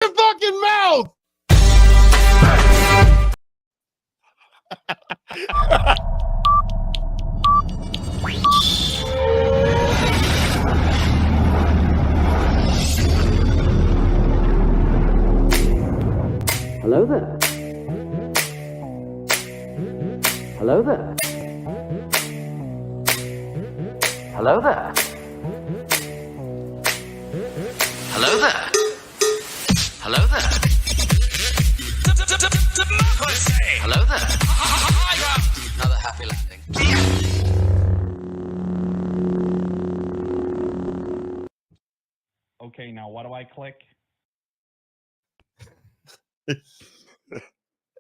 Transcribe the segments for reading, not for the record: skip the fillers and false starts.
your fucking mouth. Hello there. Hello there. Hello there. Hello there. Hello there. Hello there. Another happy landing. Okay, now what do I click?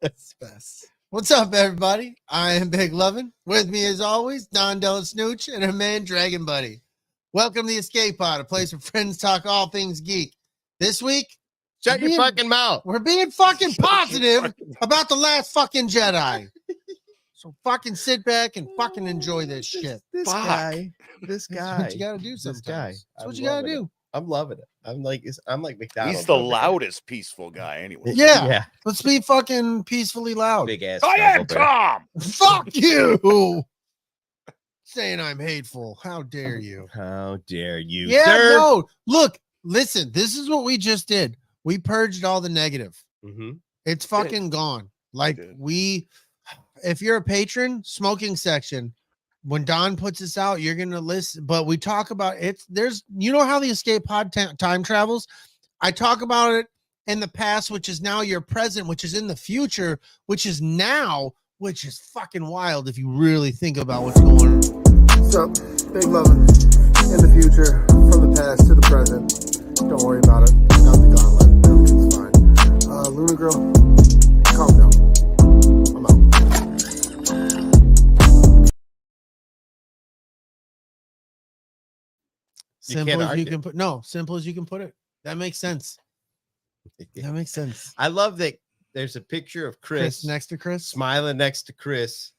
That's best. What's up, everybody? I am Big Lovin. With me, as always, Don DellaSnooch and her man, Dragon Buddy. Welcome to the Escape Pod, a place where friends talk all things geek. This week, Shut your fucking mouth. we're being fucking positive about The Last fucking Jedi. So fucking sit back and fucking enjoy this shit. This guy. This guy. That's what you gotta do sometimes. This guy. That's what you gotta do. I'm loving it. I'm like McDonald's. He's the loudest peaceful guy anyway. Yeah. Let's be fucking peacefully loud. Big ass. I am Tom. Fuck you. Saying I'm hateful. How dare you? How dare you, Yeah, sir? no. Look, listen, this is what we just did. We purged all the negative. Mm-hmm. It's fucking gone. Like if you're a patron, smoking section, when Don puts this out, you're gonna listen. But we talk about it. There's, you know how the Escape Pod time travels. I talk about it in the past, which is now your present, which is in the future, which is now, which is fucking wild if you really think about what's going on. What's up? Big Lovin' in the future, from the past to the present. Don't worry about it. Got the gauntlet. Everything's fine. Luna Girl, calm down. I'm out. Simple as you can put. No, simple as you can put it. That makes sense. That makes sense. I love that there's a picture of Chris next to Chris, smiling next to Chris,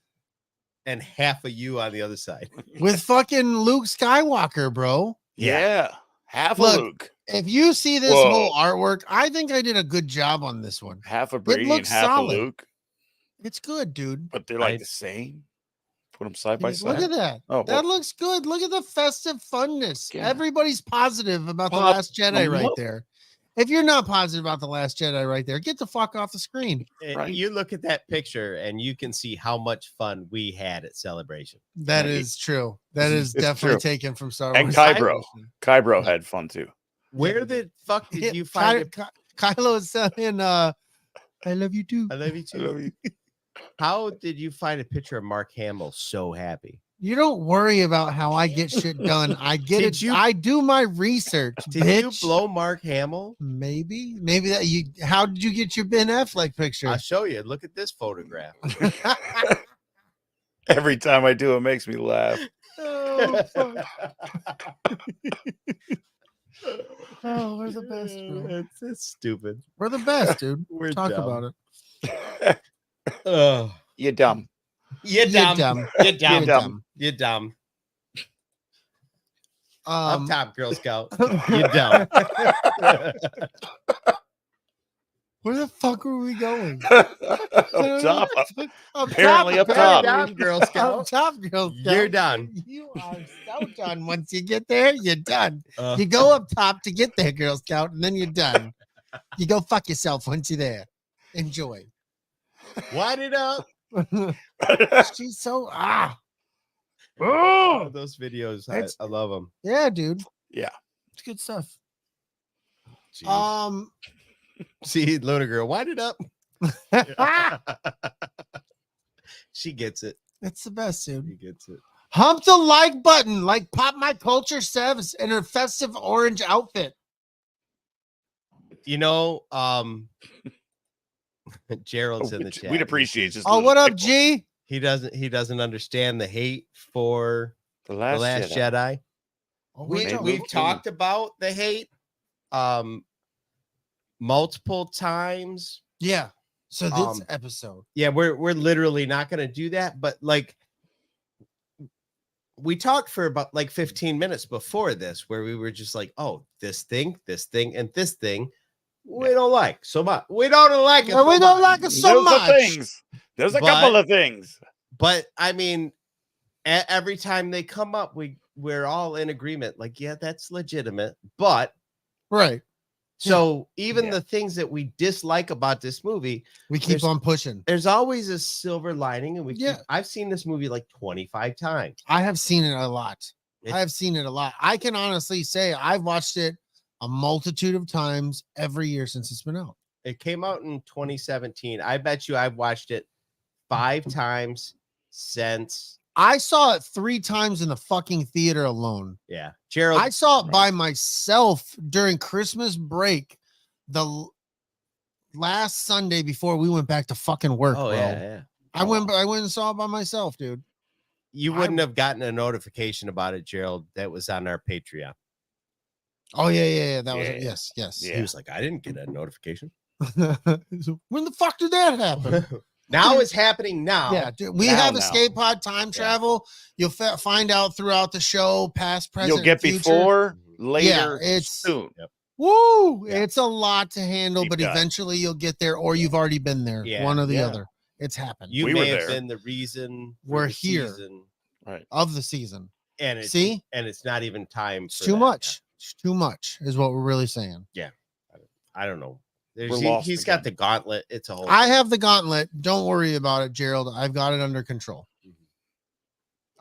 and half of you on the other side. with fucking Luke Skywalker, bro. Yeah. Half Look, a Luke. If you see this Whoa. whole artwork, I think I did a good job on this one. Half a Brady and looks half solid. a Luke. It's good, dude. But they're like the same. Put them side by Look side. at that. Oh, That well, looks good. Look at the festive funness. Yeah. Everybody's positive about The Pop- Last Jedi right there. If you're not positive about The Last Jedi right there, get the fuck off the screen. Right. You look at that picture and you can see how much fun we had at Celebration. That Right. is true. That is It's definitely true. taken from Star And Wars. Kybro. Kybro had fun too. Where the fuck did you find it? Kylo is saying, I love you too. I love you I too. love you. How did you find a picture of Mark Hamill so happy? You don't worry about how I get shit done. I get Did it. you- I do my research. Did bitch. you blow Mark Hamill? Maybe that you. How did you get your Ben Affleck picture? I'll show you. Look at this photograph. Every time I do, it makes me laugh. Oh, fuck. Oh, we're the best, bro. It's stupid. We're the best, dude. We're Talk dumb. about it. Oh, You're dumb. you're You're dumb. dumb. You're dumb. You're dumb. You're dumb. Up Um, top, Girl Scout. You're dumb. where the fuck were we going? Up top. Apparently up top. Down, Girl Up Scout. top, girl. You're done. You are so done. Once you get there, you're done. Uh, You go up top to get there, Girl Scout, and then you're done. You go fuck yourself once you're there. Enjoy. Wind it up. She's so Oh, those videos. That's- I love them. yeah, dude. Yeah. It's good stuff. Jeez. See, Luna Girl, wind it up. She gets it. It's the best, dude. She gets it. Hump the like button, like Pop My Culture Sevs in her festive orange outfit. You know, Gerald's in the chat. We'd appreciate just. a Oh, little what up, tickle. G? He doesn't understand the hate for The the Last, Last Jedi. Jedi. Oh, Maybe. We've talked about the hate multiple times. Yeah. So this Um, episode. Yeah, we're literally not going to do that, but like we talked for about like 15 minutes before this where we were just like, oh, this thing, and this thing. we don't like so much. We don't like it. No, we so don't much. like it so much. There's a couple of things. But I mean, every time they come up, we're all in agreement. Like, yeah, that's legitimate. But Right. so even the things that we dislike about this movie, We keep on pushing. there's always a silver lining, and Yeah. I've seen this movie like 25 times. I have seen it a lot. It- I have seen it a lot. I can honestly say I've watched it a multitude of times every year since it's been out. It came out in 2017. I bet you I've watched it 5 times since. I saw it 3 times in the fucking theater alone. Yeah, Gerald. I saw it by myself during Christmas break, the last Sunday before we went back to fucking work. Oh bro. yeah. I went and saw it by myself, dude. You wouldn't have gotten a notification about it, Gerald. That was on our Patreon. Oh yeah. That was Yeah. it. Yes. He was like, I didn't get a notification. When the fuck did that happen? Now it's happening now. Yeah, dude, we Now, have now. escape pod time travel. You'll find out throughout the show, past, present, You'll get and future. before, later, it's- soon. Woo! Yeah. It's a lot to handle, Deep but dive. eventually you'll get there, or you've already been there. Yeah, One or the yeah. other. It's happened. You We may were have there. been the reason We're the here. season, Of the season. and it's, See? and it's not even time. It's for too that much. It's too much, is what we're really saying. now. I don't know. We're lost He's got again. the gauntlet. It's a whole. I have the gauntlet. Don't worry about it, Gerald. I've got it under control.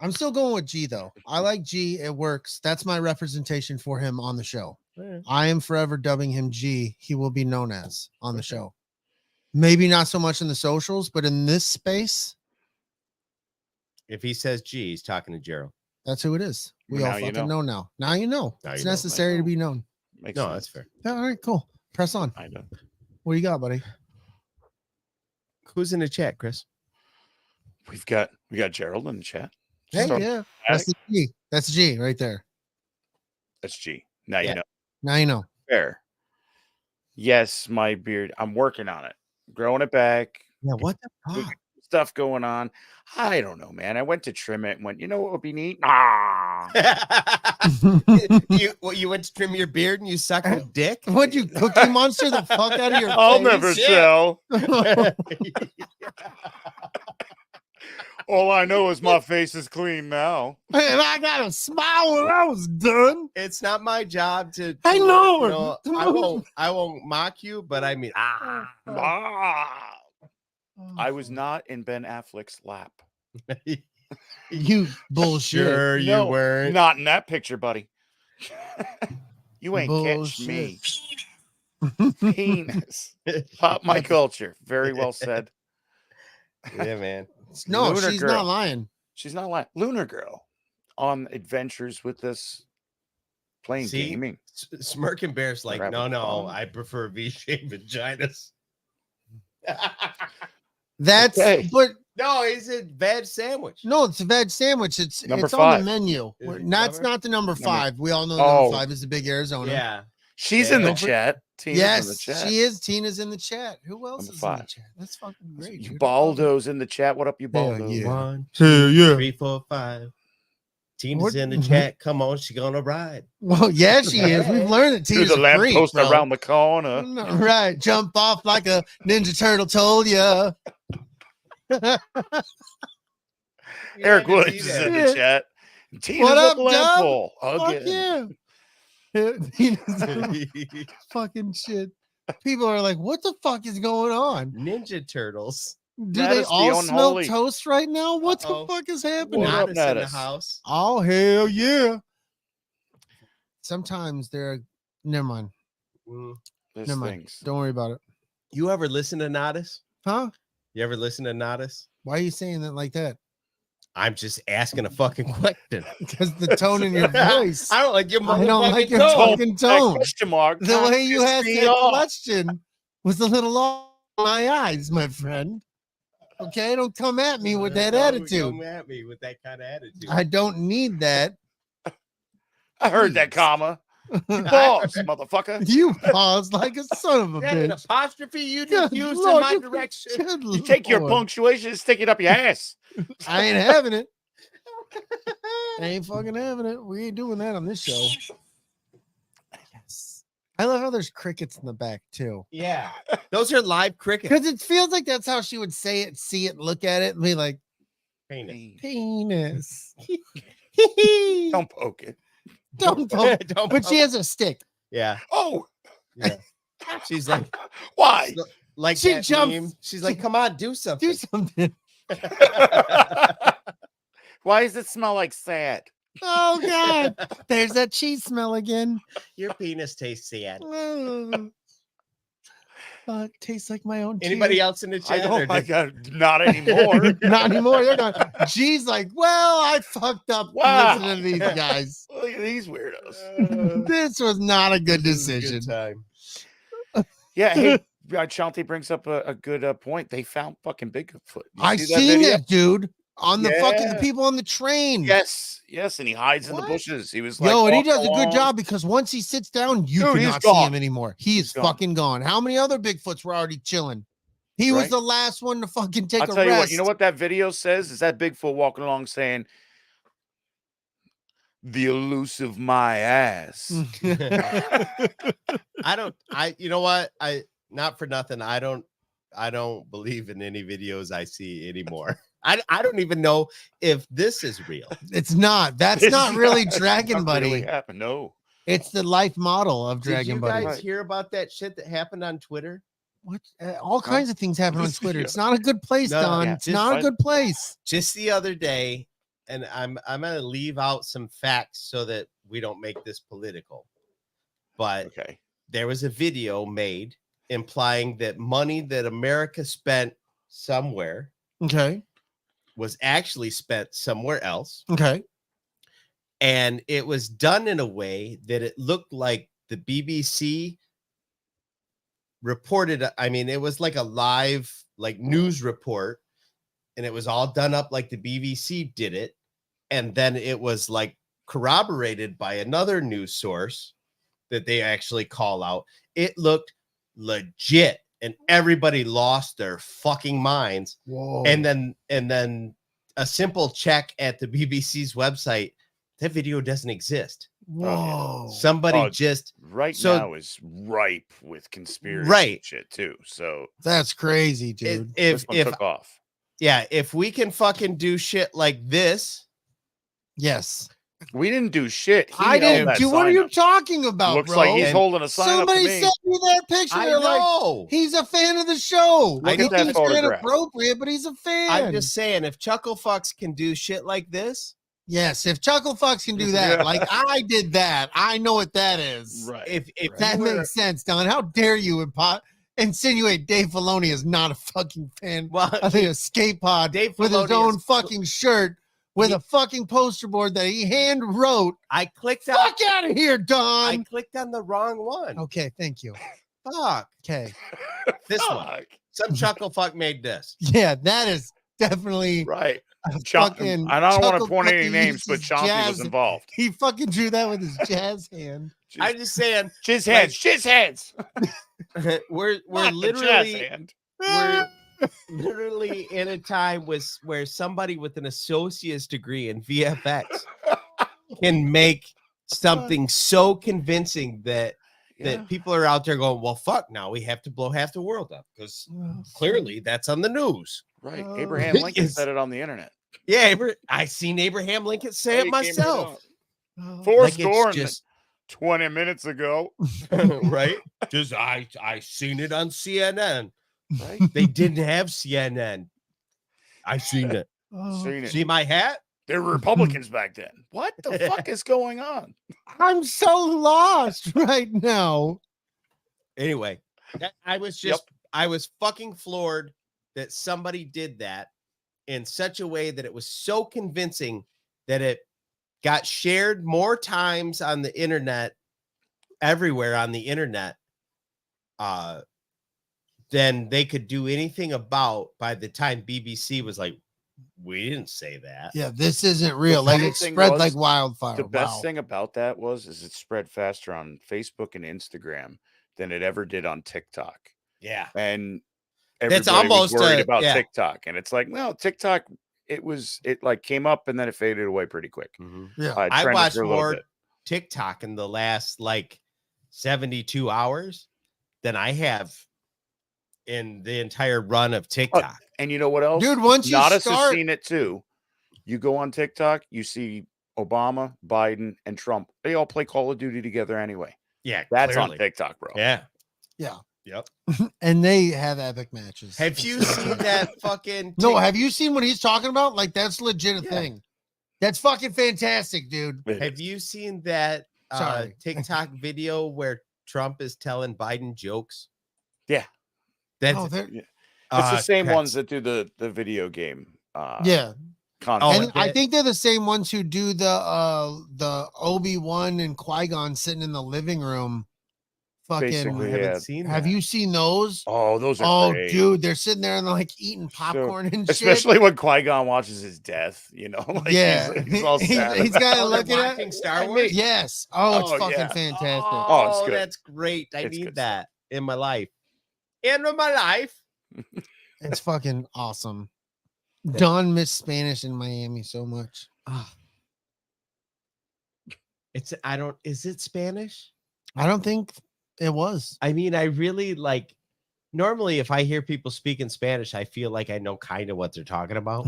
I'm still going with G though. I like G. It works. That's my representation for him on the show. Yeah. I am forever dubbing him G. He will be known as on the show. Maybe not so much in the socials, but in this space, If he says G, he's talking to Gerald. that's who it is. We Now all you fucking know now. Now you know. Now It's you know. necessary to be known. Makes No, sense. that's fair. Yeah, all right, cool. Press on. I know. What do you got, buddy? Who's in the chat, Chris? We got Gerald in the chat. Hey, So, yeah. That's the G. That's G right there. That's G. Now Yeah. you know. Now you know. Fair. Yes, my beard. I'm working on it. Growing it back. Yeah, what the fuck? Stuff going on. I don't know, man. I went to trim it and went, you know what would be neat? Ah. you went to trim your beard and you suck a dick? What'd you Cookie Monster the fuck out of your I'll face? never shit. tell. All I know is my face is clean now. And I got a smile when I was done. It's not my job to. I know. you I won't mock you, but I mean, Ah. I was not in Ben Affleck's lap. You bullshit. sure you No, weren't. Not in that picture, buddy. You ain't catch me. Penis. Pop my culture. Very well said. Yeah, man. No, Lunar she's girl. not lying. She's not lying. Lunar Girl on adventures with this playing See? gaming. Smirking Bear's like, Rabbit no, hole. I prefer V-shaped vaginas. That's Okay. but No, he's a veg sandwich. no, it's a veg sandwich. It's Number on the 5. menu. Is it That's number? not the number 5. We all know Oh. number 5 is the big Arizona. Yeah. She's Yeah, in the don't chat. Tina's Yes, in the chat. she is. Tina's in the chat. Who else Number is in 5. the chat? That's fucking great. You dude. Baldo's in the chat. What up, you Hell Baldo? yeah. 1, Hell yeah. 3, 4, 5. Tina's What? in the chat. Come on, she gonna ride. Well, yeah, she is. We've learned that To Tina's the a freak, lamppost bro. around the corner. No, right. Jump off like a Ninja Turtle told ya. Eric Williams is in the Yeah. chat. Tina's What at up, the lamp Dub? pole Fuck again. yeah. Tina's fucking shit. People are like, what the fuck is going on? Ninja Turtles. Do That they is the all smell unholy. toast right now? What Uh-oh. the fuck is happening? What up, Natus in the Natus? house. Oh, hell yeah. Sometimes they're, never mind. Mm. There's Never mind. things. Don't worry about it. You ever listen to Natus? Huh? You ever listen to Natus? Why are you saying that like that? I'm just asking a fucking question. Because the tone in your voice. I don't like your I don't like motherfucking your tone. fucking That tone. question mark. The way you pisses asked me that off. question was a little off my eyes, my friend. Okay, don't come at me with that Don't attitude. Come at me with that kind of attitude. I don't need that. I heard that comma. You pause, motherfucker. You paused like a son of a That an bitch. apostrophe you just Good used Lord, in my you- direction. Good You take your Lord. punctuation and stick it up your ass. I ain't having it. I ain't fucking having it. We ain't doing that on this show. Yes. I love how there's crickets in the back too. Yeah, those are live crickets. Because it feels like that's how she would say it, see it, look at it, and be like, penis. Don't poke it. Don't poke. Don't But she poke. has a stick. Yeah, Oh, yeah. She's like, why? like She that jumps- meme. She's like, come on, do something. Do something. Why does it smell like sad? Oh God. There's that cheese smell again. Your penis tastes sad. It tastes like my own. Anybody tears. else in the I chat? don't like not anymore. Not anymore. They're going. G's like, well, I fucked up Wow. listening to these guys. Look at these weirdos. This was not a good This is a decision. time. Yeah, hey, Shanti brings up a good point. They found fucking Bigfoot. You I see that seen video? that dude on the fucking Yeah. people on the train. Yes, and he hides in the What? bushes. He was like, Yo, and he walking does a good along. job because once he sits down, you Dude, he's cannot see gone. him anymore. He's gone. fucking gone. How many other Bigfoots were already chilling? He was Right. the last one to fucking take I'll a tell you rest. what. You know what that video says? Is that Bigfoot walking along saying, "The elusive my ass." You know what? Not for nothing. I don't believe in any videos I see anymore. I don't even know if this is real. It's not. That's It's not really not- Dragon not Buddy. really happened. No. It's the life model of Did Dragon you Buddy. guys hear about that shit that happened on Twitter? What? All kinds of things happen on Just- Twitter. yeah. It's not a good place, No, Don. yeah, It's just not a find- good place. Just the other day, and I'm gonna leave out some facts so that we don't make this political. But Okay. there was a video made implying that money that America spent somewhere Okay. was actually spent somewhere else. Okay. And it was done in a way that it looked like the BBC reported. I mean, it was like a live news report, and it was all done up like the BBC did it. And then it was like corroborated by another news source that they actually call out. It looked legit, and everybody lost their fucking minds. Whoa. And then a simple check at the BBC's website, that video doesn't exist. Whoa. Somebody Oh, just Right So- now is ripe with conspiracy Right. shit too. So That's crazy, dude. this if one took off. yeah, if we can fucking do shit like this, Yes. We didn't do shit. He I held didn't that do. What are sign you up. talking about, Looks bro? like he's And holding a sign Somebody up to me. sent me that picture. I They're like, know. he's a fan of the show. Look He at that thinks it's photograph. inappropriate, but he's a fan. I'm just saying, if Chucklefucks can do shit like this, Yes, if Chucklefucks can do that, like I did that, I know what that is. Right. if That you were- makes sense, Don. How dare you insinuate Dave Filoni is not a fucking fan well, of the Escape Pod Dave with his Filoni own is- fucking shirt with He- a fucking poster board that he hand wrote. I clicked on Fuck out of here, I Don. clicked on the wrong one. Okay, thank you. Fuck. Okay. This one. Fuck. Some Chucklefuck made this. Yeah, that is definitely Right. a Chon- fucking. I don't want to Chuckle point any fucking names, but uses Chonky was jazz. involved. He fucking drew that with his jazz hand. I'm just saying, Jizz hands. Jizz hands. we're Not the jazz literally hand. we're literally in a time where somebody with an associate's degree in VFX can make something so convincing that Yeah. people are out there going, well, fuck, now we have to blow half the world up because clearly that's on the news. Right. Oh. Abraham Lincoln Yes. said it on the internet. Yeah, I seen Abraham Lincoln say He it came right myself. Oh, Four Like, it's score and just 20 minutes ago. right. Just I seen it on CNN. Right. They didn't have CNN. I seen it. oh. Seen it. See my hat? There were Republicans back then. What the fuck is going on? I'm so lost right now. Anyway, I was fucking floored that somebody did that in such a way that it was so convincing that it got shared more times on the internet, everywhere on the internet, than they could do anything about by the time BBC was like, we didn't say that. Yeah, this isn't real. The Like funny it thing spread was, like wildfire. The best Wow. thing about that is it spread faster on Facebook and Instagram than it ever did on TikTok. Yeah. And That's everybody was almost worried a- about yeah. TikTok. And it's like, well, TikTok, it like came up and then it faded away pretty quick. Yeah. It I trended watched for a little more bit. TikTok in the last like 72 hours than I have in the entire run of TikTok. And you know what else? Dude, once you Nodis start- has seen it too. You go on TikTok, you see Obama, Biden, and Trump. They all play Call of Duty together anyway. Yeah, That's clearly. on TikTok, bro. Yeah. Yeah. Yep. And they have epic matches. Have you seen that fucking? No, have you seen what he's talking about? Like, that's legit a thing. That's fucking fantastic, dude. Have you seen that Sorry. TikTok video where Trump is telling Biden jokes? Yeah. That's Oh, they're- It's the same correct. ones that do the video game. yeah. Content. And I think they're the same ones who do the Obi-Wan and Qui-Gon sitting in the living room. Fucking Basically, I haven't yeah. seen have that. you seen those? Oh, those are Oh, great. dude, they're sitting there and they're like eating popcorn and shit. Especially when Qui-Gon watches his death, you know? Like Yeah. he's all sad. He's about got it. to Oh, they're look at watching it. Star Wars? Yes. Oh, it's Oh, fucking yeah. fantastic. Oh, it's good. That's great. I It's need good that in my life. In my life. It's fucking awesome. Don missed Spanish in Miami so much. Is it Spanish? I don't think it was. I mean, I really like, normally if I hear people speak in Spanish, I feel like I know kind of what they're talking about.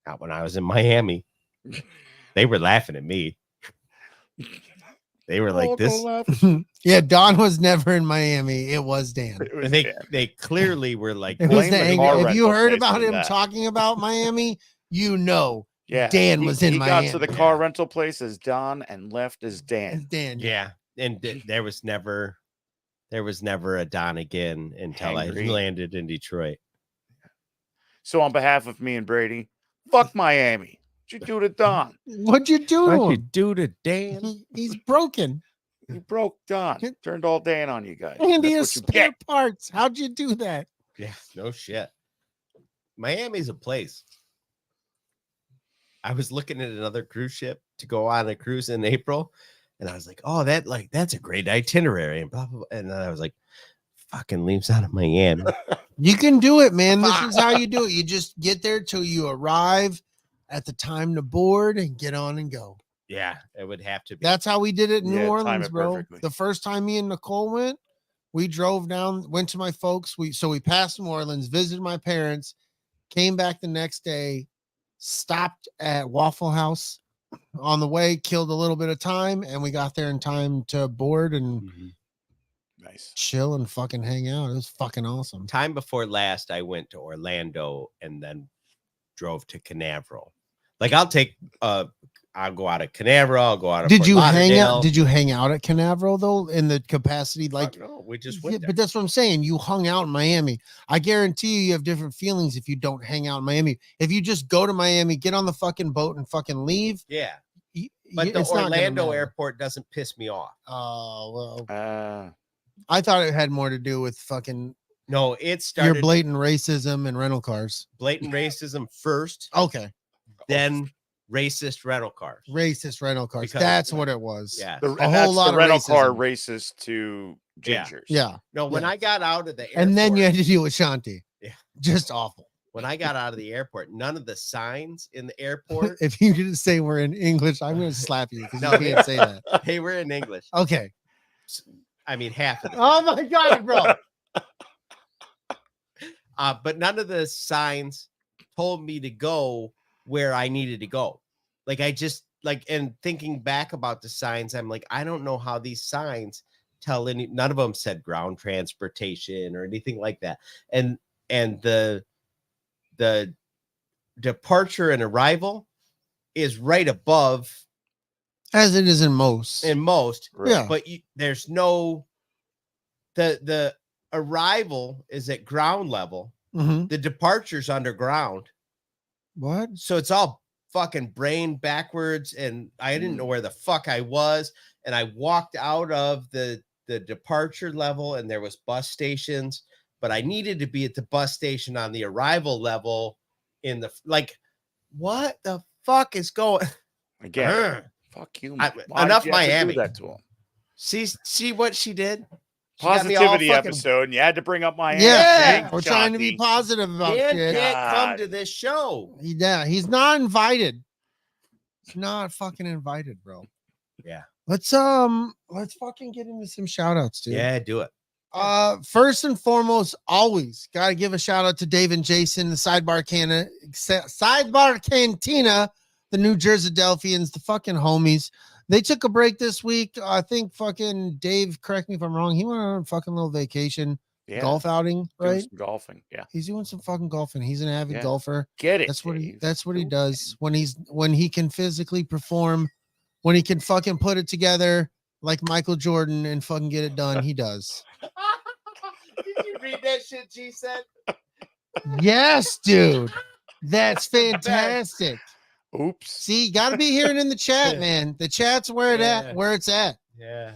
Not when I was in Miami. They were laughing at me. They were like, this. Yeah, Don was never in Miami. It was Dan. It was They bad. they clearly were like, It was Blame the the angry. car If you rental heard place about for him that. talking about Miami, you know Yeah, Dan was in he Miami. got to the car rental place as Don and left as Dan. it's Dan. yeah. And there was never a Don again until I Hangry. landed in Detroit. So on behalf of me and Brady, fuck Miami. What'd you do to Don? What'd you do to him? do to Dan? He's broken. You broke Don. Turned all Dan on you guys. And he That's has what you spare get. parts. How'd you do that? Yeah, no shit. Miami's a place. I was looking at another cruise ship to go on a cruise in April, and I was like, "Oh, that's a great itinerary," and blah blah. Blah. And then I was like, "Fucking leaves out of Miami." You can do it, man. This is how you do it. You just get there till you arrive at the time to board and get on and go. Yeah, it would have to be. That's how we did it in Yeah, New time Orleans, it bro. perfectly. The first time me and Nicole went, we drove down, went to my folks. We passed New Orleans, visited my parents, came back the next day, stopped at Waffle House on the way, killed a little bit of time, and we got there in time to board and Mhm. Nice. chill and fucking hang out. It was fucking awesome. Time before last, I went to Orlando and then drove to Canaveral. Like I'll go out of Canaveral. I'll go out of. Did Fort you hang Lauderdale. out? Did you hang out at Canaveral though? In the capacity, like, No, we just yeah, went there. but that's what I'm saying. You hung out in Miami. I guarantee you have different feelings if you don't hang out in Miami. If you just go to Miami, get on the fucking boat and fucking leave. Yeah, but the it's not gonna Orlando matter. airport doesn't piss me off. Oh well, Uh, I thought it had more to do with fucking No, it your started blatant racism and rental cars. blatant racism first, Okay, then racist rental cars. racist rental cars. Because- That's what it was. Yeah. the, A and whole that's lot the of rental car racism. racist to Yeah. gingers. Yeah. No, when Yeah. I got out of the airport, And then you had to deal with Shanti. Yeah. Just awful. when I got out of the airport, none of the signs in the airport If you didn't say we're in English, I'm going to slap you because No, you can't say that. they were in English. Okay. I mean, half of them. Oh my God, bro. But none of the signs told me to go where I needed to go. Like I just like, and thinking back about the signs, I'm like, I don't know how these signs tell any. None of them said ground transportation or anything like that. And the departure and arrival is right above As it is in most. in most. Right. Yeah. But there's no the arrival is at ground level. Mhm. The departure's underground. What? So it's all fucking brain backwards, and I didn't know where the fuck I was. And I walked out of the departure level, and there was bus stations, but I needed to be at the bus station on the arrival level. In the like, what the fuck is going? Again, Ugh. fuck you. I- Why'd enough you have to do Miami. that to him? See what she did? She got me all Positivity fucking- episode, and you had to bring up Miami. Yeah. Thanks, We're trying to be Shanti. positive about Dan shit. can't come God. to this show. Yeah, he's not invited. He's not fucking invited, bro. Yeah. Let's fucking get into some shout outs, dude. Yeah, do it. First and foremost, always gotta give a shout out to Dave and Jason, the Sidebar Cantina, the New Jersey Delphians, the fucking homies. They took a break this week. I think fucking Dave, correct me if I'm wrong, he went on a fucking little vacation, golf outing, right? Some golfing, yeah. He's doing some fucking golfing. He's an avid golfer. Get it? That's what he does when he can physically perform, when he can fucking put it together like Michael Jordan and fucking get it done. He does. Did you read that shit G said? Yes, dude. That's fantastic. Oops. See, got to be hearing in the chat, man. The chat's where it's at. Yeah.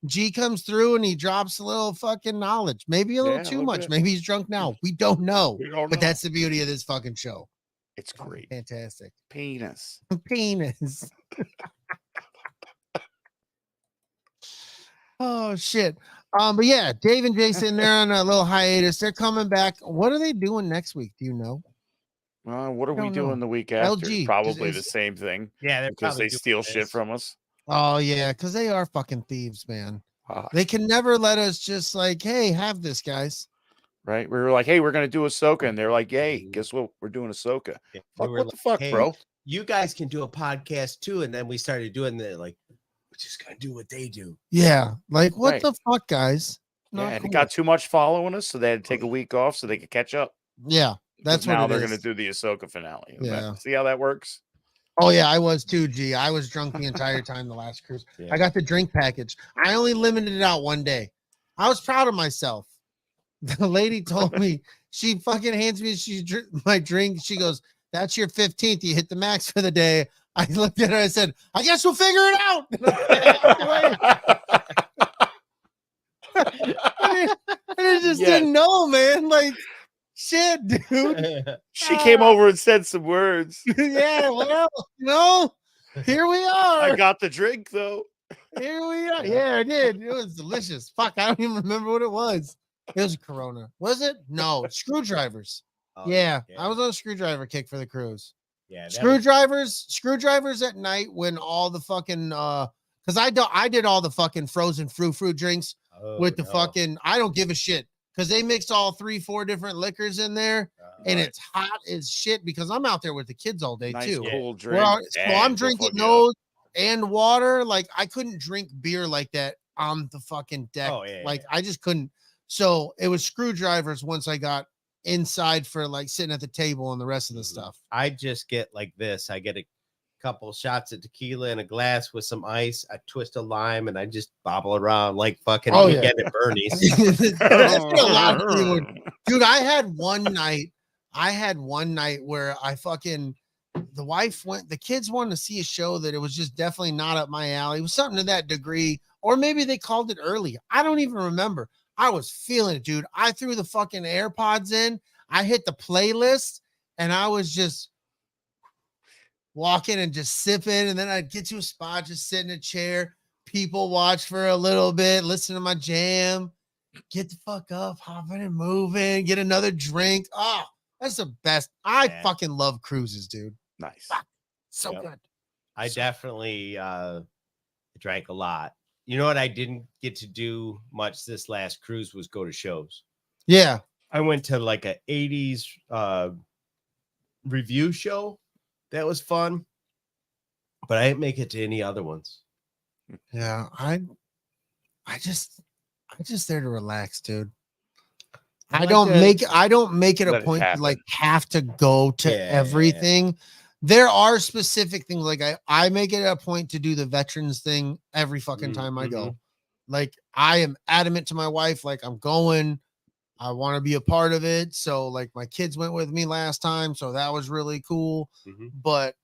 G comes through and he drops a little fucking knowledge. Maybe a little too much. Maybe he's drunk now. We don't know. But that's the beauty of this fucking show. It's great. Fantastic. Penis. Oh shit. But yeah, Dave and Jason, they're on a little hiatus. They're coming back. What are they doing next week? Do you know? What are we doing the week after? LG. Probably the same thing. Yeah, because they steal shit from us. Oh yeah, because they are fucking thieves, man. They can never let us just like, hey, have this, guys. Right? We were like, hey, we're gonna do Ahsoka, and they're like, hey, guess what? We're doing Ahsoka. Yeah, what the fuck, bro? You guys can do a podcast too, and then we started doing the like, we're just gonna do what they do. Yeah, like what the fuck, guys? And it got too much following us, so they had to take a week off so they could catch up. Yeah, that's what now it they're is. gonna do the Ahsoka finale. Yeah. See how that works? Oh yeah, I was too, G. I was drunk the entire time the last cruise. Yeah. I got the drink package. I only limited it out one day. I was proud of myself. The lady told me, she fucking hands me my drink. She goes, "That's your 15th. You hit the max for the day." I looked at her. I said, "I guess we'll figure it out." I just didn't know, man. Like, shit, dude. She came over and said some words. Yeah, well, here we are. I got the drink though. Here we are. Yeah, I did. It was delicious. Fuck, I don't even remember what it was. It was a Corona. Was it? No, screwdrivers. Yeah, I was on a screwdriver kick for the cruise. Yeah, screwdrivers at night when all the fucking because I did all the fucking frozen fruit drinks with the fucking, I don't give a shit because they mixed all 3-4 different liquors in there and it's hot as shit because I'm out there with the kids all day too. Cool drink. So I'm drinking those and water. Like I couldn't drink beer like that on the fucking deck. I just couldn't. So it was screwdrivers once I got inside for like sitting at the table and the rest of the stuff. I just get like this. I get a couple shots of tequila in a glass with some ice. I twist a lime and I just bobble around like fucking weekend at Bernie's. That's been a lot of food. Dude, I had one night where I fucking, the kids wanted to see a show that it was just definitely not up my alley. It was something to that degree, or maybe they called it early. I don't even remember. I was feeling it, dude. I threw the fucking AirPods in. I hit the playlist and I was just walking and just sipping. And then I'd get to a spot, just sit in a chair, people watch for a little bit, listen to my jam, get the fuck up, hopping and moving, get another drink. Oh, that's the best. I fucking love cruises, dude. Nice. So good. I definitely drank a lot. You know what I didn't get to do much this last cruise was go to shows. Yeah. I went to like a 80s review show. That was fun. But I didn't make it to any other ones. Yeah, I just there to relax, dude. I don't make it a point to like have to go to everything. There are specific things like I make it a point to do the veterans thing every fucking time I go. Like I am adamant to my wife, like I'm going, I want to be a part of it. So like my kids went with me last time, so that was really cool. But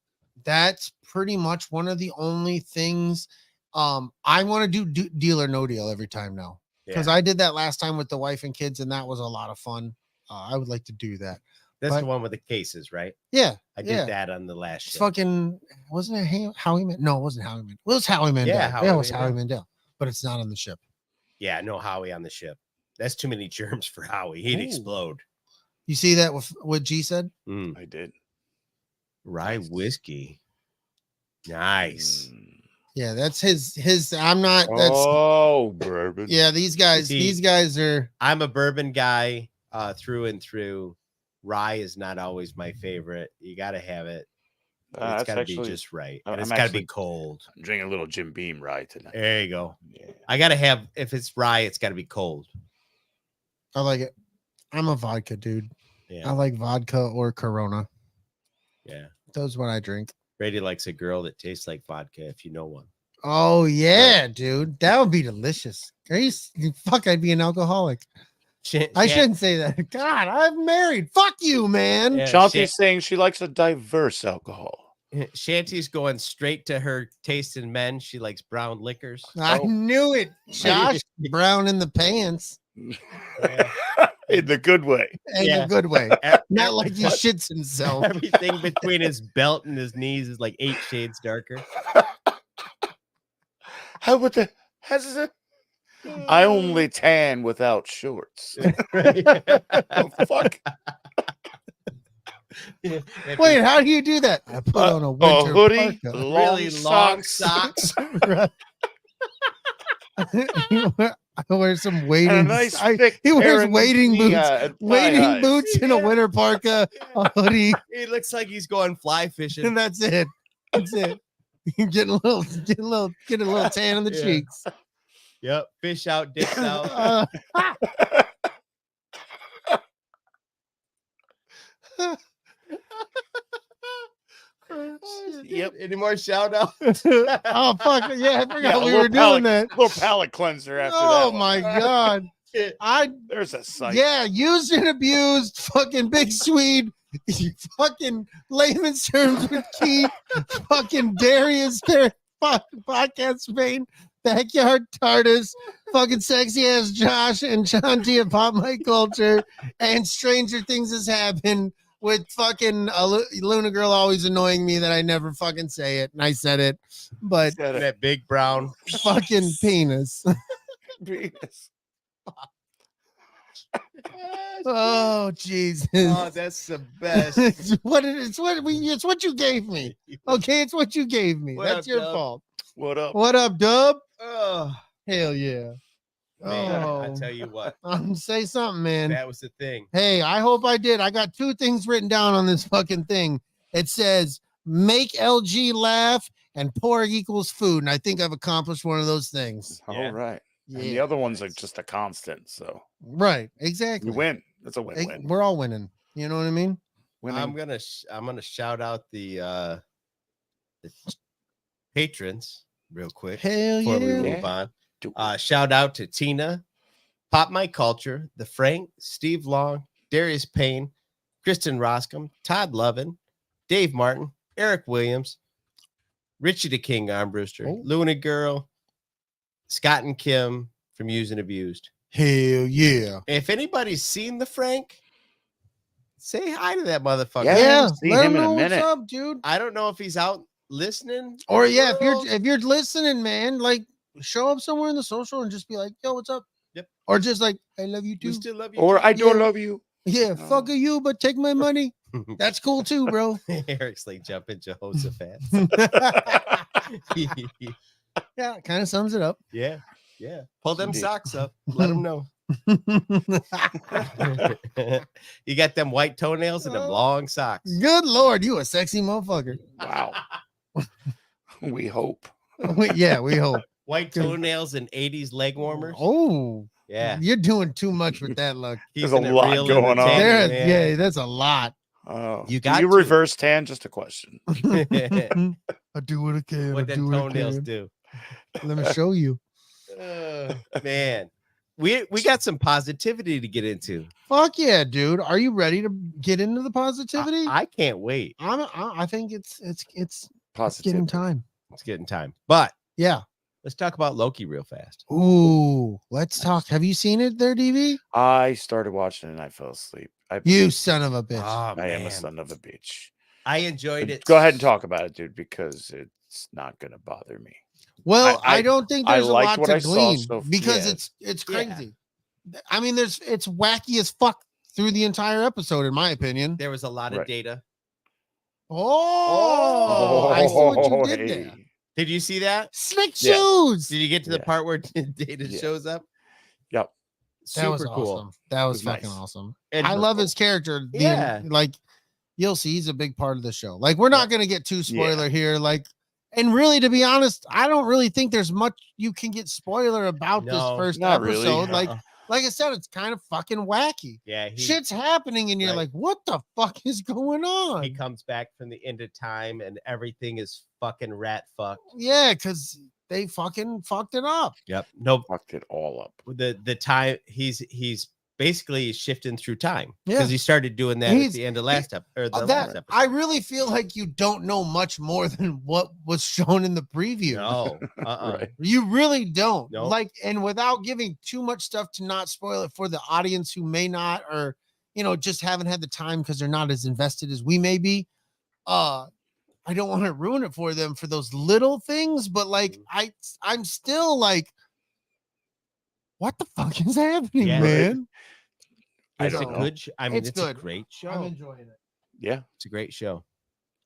that's pretty much one of the only things I want to do deal or no deal every time now. Because I did that last time with the wife and kids, and that was a lot of fun. I would like to do that. That's the one with the cases, right? Yeah. I did that on the last show. Fucking, wasn't it Howie Mandel? No, it wasn't Howie Mandel. It was Howie Mandel. Yeah, it was Howie Mandel. But it's not on the ship. Yeah, no Howie on the ship. That's too many germs for Howie. He'd explode. You see that with what G said? I did. Rye whiskey. Nice. Yeah, that's his. I'm not. That's bourbon. yeah. These guys are. I'm a bourbon guy through and through. Rye is not always my favorite. You got to have it. It's got to be just right. And it's got to be cold. I'm drinking a little Jim Beam rye tonight. There you go. Yeah. I got to have, if it's rye, it's got to be cold. I like it. I'm a vodka dude. Yeah. I like vodka or Corona. Yeah. Those what I drink. Brady likes a girl that tastes like vodka, if you know one. Oh yeah, dude. That would be delicious. Fuck, I'd be an alcoholic. I shouldn't say that. God, I'm married. Fuck you, man. Yeah, Chauncey's saying she likes a diverse alcohol. Shanty's going straight to her taste in men. She likes brown liquors. I knew it. Josh Brown in the pants. Yeah. In the good way. In a good way. Not like he shits himself. Everything between his belt and his knees is like 8 shades darker. How would the has it? I only tan without shorts. Oh, fuck. Wait, how do you do that? I put on a winter hoodie, parka. Really long socks. I wear some And a wading. nice thick He wears Aaron wading boots. and Wading thigh-highs. boots and a winter parka, a hoodie, He looks like he's going fly fishing. and that's it. That's it. Getting a little tan on the Yeah. cheeks. Yep. Fish out, dicks out. Yep. Any more shout outs? Oh fuck yeah! I forgot Yeah, we were doing that. Little palate cleanser after Oh that. my god! There's a sight. Yeah, used and abused. Fucking Big Swede. Fucking layman's terms with Keith. Fucking Darius. Fucking podcast Spain. Backyard TARDIS. Fucking sexy ass Josh and Shanti at Pop My Culture. And Stranger Things has happened with fucking Luna Girl always annoying me that I never fucking say it. And I said it, but That big brown fucking penis. Penis. Oh Jesus! Oh, that's the best. it's what you gave me. Okay, it's what you gave me. What That's up, your Dub? fault. What up? What up, Dub? Oh, Hell yeah! man, Oh. I tell you what, Say something, man. that was the thing. Hey, I hope I did. I got 2 things written down on this fucking thing. It says make LG laugh and pork equals food, and I think I've accomplished one of those things. All Yeah. right. And the Yeah, other ones are just a constant. So right. Exactly. we win. That's a win-win. We're all winning. You know what I mean? Winning. I'm gonna shout out the patrons real quick Hell before we yeah! move on. Shout out to Tina, Pop My Culture, the Frank, Steve Long, Darius Payne, Kristen Roscom, Todd Lovin, Dave Martin, Eric Williams, Richie the King Armbruster, Oh. Luna Girl, Scott and Kim from Used and Abused. Hell yeah! If anybody's seen the Frank, say hi to that motherfucker. Yeah. Yeah, seen let him him in a know what's minute. up, dude. I don't know if he's out listening. Or yeah, World. if you're listening, man, like show up somewhere in the social and just be like, "Yo, what's up?" Yep. Or just like, "I love you We too." still love you. Or I don't Yeah. love you. Yeah, Oh. fuck you, but take my money. That's cool too, bro. Eric's like jumping Jehoshaphat. Yeah, kind of sums it up. Yeah. Yeah. Pull them Indeed. socks up. Let them know. You got them white toenails and them long socks. Good lord, you a sexy motherfucker. Wow. We hope. Yeah, we hope. White toenails and 80s leg warmers. Oh, Yeah. you're doing too much with that look. There's a Keeping it lot real going on. entertaining, There, man. yeah, that's a lot. Oh, You do got you to. reverse tan? Just a question. I do what I can. What I them do what I toenails can. do. Let me show you. Man. We got some positivity to get into. Fuck yeah, dude. Are you ready to get into the positivity? I can't wait. I think it's Positive. getting time. It's getting time. But Yeah. let's talk about Loki real fast. Ooh, let's talk. Have you seen it there, DV? I started watching and I fell asleep. You son of a bitch. Oh, I am a man. son of a bitch. I enjoyed it. Go ahead and talk about it, dude, because it's not going to bother me. Well, I I- don't think I there's a liked lot what to I saw glean so- because yeah. it's Yeah. crazy. I mean, it's wacky as fuck through the entire episode, in my opinion. There was a lot of Right. data. Oh, I see what you did hey. there. Did you see that? Slick Yeah. shoes. Did you get to the Yeah. part where Data Yeah. shows up? Yep. That was Super cool. awesome. That was was fucking nice. awesome. And I love his character. Yeah. Like you'll see, he's a big part of the show. Like we're not gonna get too spoiler here. Like, and really, to be honest, I don't really think there's much you can get spoiler about this No, first not really. episode. Like, Uh-uh. like I said, it's kind of fucking wacky. Yeah, Shit's happening, and you're Right. like, what the fuck is going on? he comes back from the end of time, and everything is fucking rat fucked. Yeah, because they fucking fucked it up. Yep. No, Fucked it all up. the time he's basically shifting through time Yeah. because he started doing that He's- at the end of last episode. That last episode. I really feel like you don't know much more than what was shown in the preview. No, Right. You really don't. Nope. Like, and without giving too much stuff to not spoil it for the audience who may not, or just haven't had the time because they're not as invested as we may be. I don't want to ruin it for them for those little things, but like I'm still like, what the fuck is happening, Yeah. man? I It's a don't know. good. I mean, It's it's a good. great I'm show. enjoying it. Yeah. It's a great show.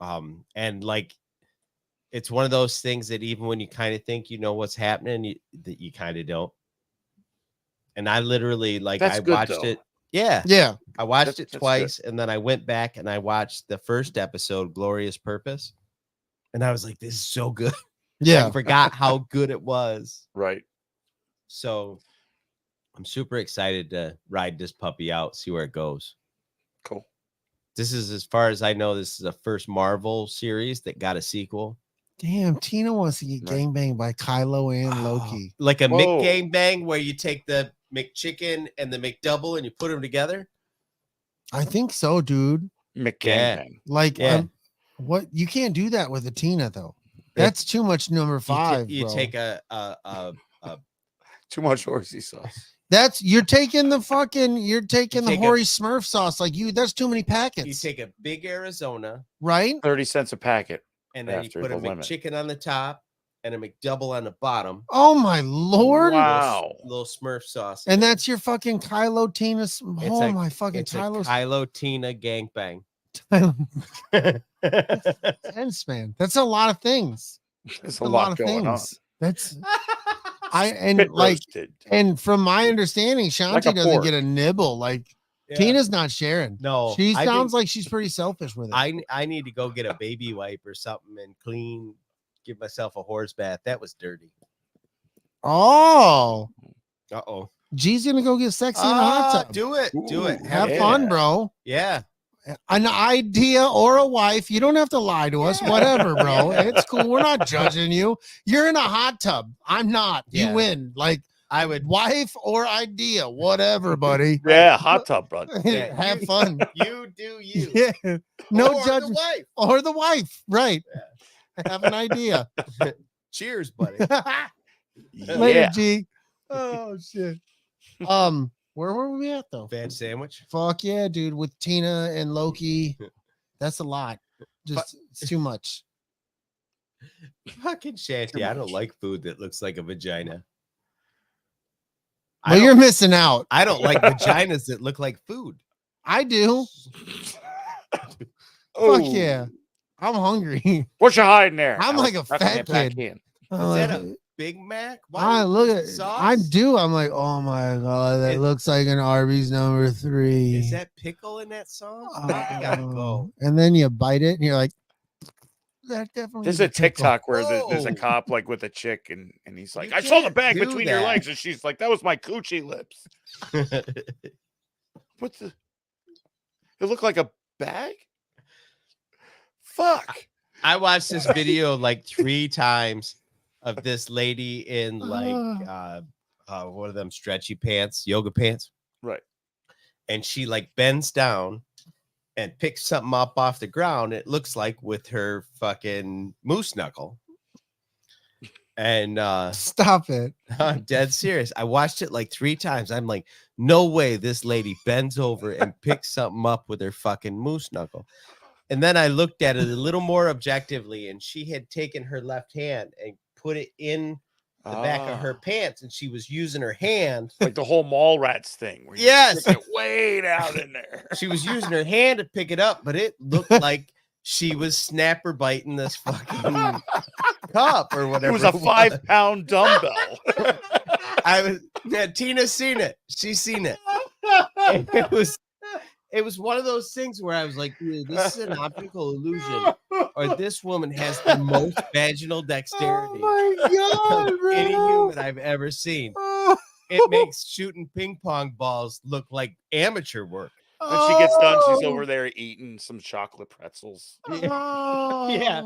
And like, it's one of those things that even when you kind of think you know what's happening, that you kind of don't. And I literally That's I good, watched though. it. Yeah, Yeah. I watched That's it good. twice, and then I went back and I watched the first episode, Glorious Purpose, and I was like, "This is so good." Yeah. I forgot how good it was. Right. So I'm super excited to ride this puppy out, see where it goes. Cool. This is, as far as I know, this is the first Marvel series that got a sequel. Damn, Tina wants to get Right. gangbanged by Kylo and Loki. Like a Whoa. McGangbang where you take the McChicken and the McDouble and you put them together. I think so, dude. McGangbang. Like, Yeah. what you can't do that with a Tina though. That's too much number You 5. You bro. take a Too much horsey sauce. You're taking the fucking the take a- hoary Smurf sauce. Like that's too many you packets. take a big Arizona, right? 30 cents a packet. and then you After put a the limit. McChicken on the top and a McDouble on the bottom. Oh my lord. Wow. Little Smurf sauce. And that's your fucking Kylo Tina. Oh a- my fucking It's a Kylo. Kylo Tina gangbang. Tense, man. That's a lot of things. There's a lot going on. That's Spit like, roasted. and from my understanding, Shanti Like a doesn't pork. get a nibble. Like Yeah. Tina's not sharing. No, She I sounds think like she's pretty selfish with it. I need to go get a baby wipe or something and clean, give myself a horse bath. That was dirty. Oh, Uh-oh. G's gonna go get sexy in a hot tub. Do it. Do it. Ooh, Have yeah. fun, bro. Yeah. An idea or a wife. You don't have to lie to us. Whatever, bro. It's cool. We're not judging you. You're in a hot tub. I'm not. Yeah. You win. Like I would. wife or idea, whatever, buddy. Yeah, hot tub, bro. Yeah, Have you- fun. You do you. Yeah. No Or the judgment. wife. Or the wife. Right. Have an idea. Cheers, buddy. Later, Yeah. G. Oh shit. Where were we at though? Bad sandwich. Fuck yeah, dude. With Tina and Loki. That's a lot. Just it's too much. Fucking Shanty. I don't like food that looks like a vagina. Well, you're missing out. I don't like vaginas that look like food. I do. Oh, Fuck yeah. I'm hungry. What you hiding there? I'm like a Not to fat get back kid. in. I'm Is that like, a Big Mac? I look at I sauce? do. I'm like, oh my god, that It- looks like an Arby's number 3. Is that pickle in that sauce? I gotta go. And then you bite it and you're like, that definitely There's is a pickle. TikTok where there's a Whoa. cop like with a chick and he's like, You I saw the can't bag do between your that. legs, and she's like, that was my coochie lips. What's the? It looked like a bag. Fuck. I watched this video like 3 times of this lady in like one of them stretchy pants, yoga pants, Right. and she like bends down and picks something up off the ground. It looks like with her fucking moose knuckle. And Stop it. I'm dead serious. I watched it like 3 times. I'm like, no way this lady bends over and picks something up with her fucking moose knuckle. And then I looked at it a little more objectively, and she had taken her left hand and put it in the back of her pants, and she was using her hand. Like the whole mall rats thing. Where you Yes. stick it way down in there. She was using her hand to pick it up, but it looked like she was snapper biting this fucking cup or It whatever. was a 5-pound dumbbell. Tina's seen it. She's seen it. And it was one of those things where I was like, dude, this is an optical illusion, or this woman has the most vaginal dexterity Oh my god, of bro. any human I've ever seen. It makes shooting ping pong balls look like amateur work. When she gets done, she's over there eating some chocolate pretzels. Yeah.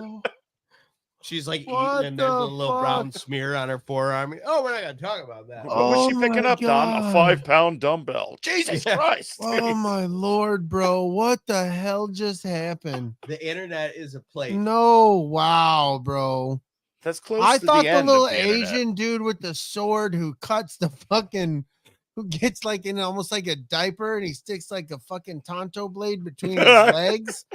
She's like What eating, and there's a the little brown fuck? smear on her forearm. Oh, we're not gonna talk about that. What was she Oh picking my up, Don? A God. 5-pound dumbbell. Jesus Yeah. Christ. Oh my lord, bro. What the hell just happened? The internet is a place. No, wow, bro. That's close I to thought the the end little of the internet. Asian dude with the sword who cuts the fucking, who gets like in almost like a diaper and he sticks like a fucking Tonto blade between his legs.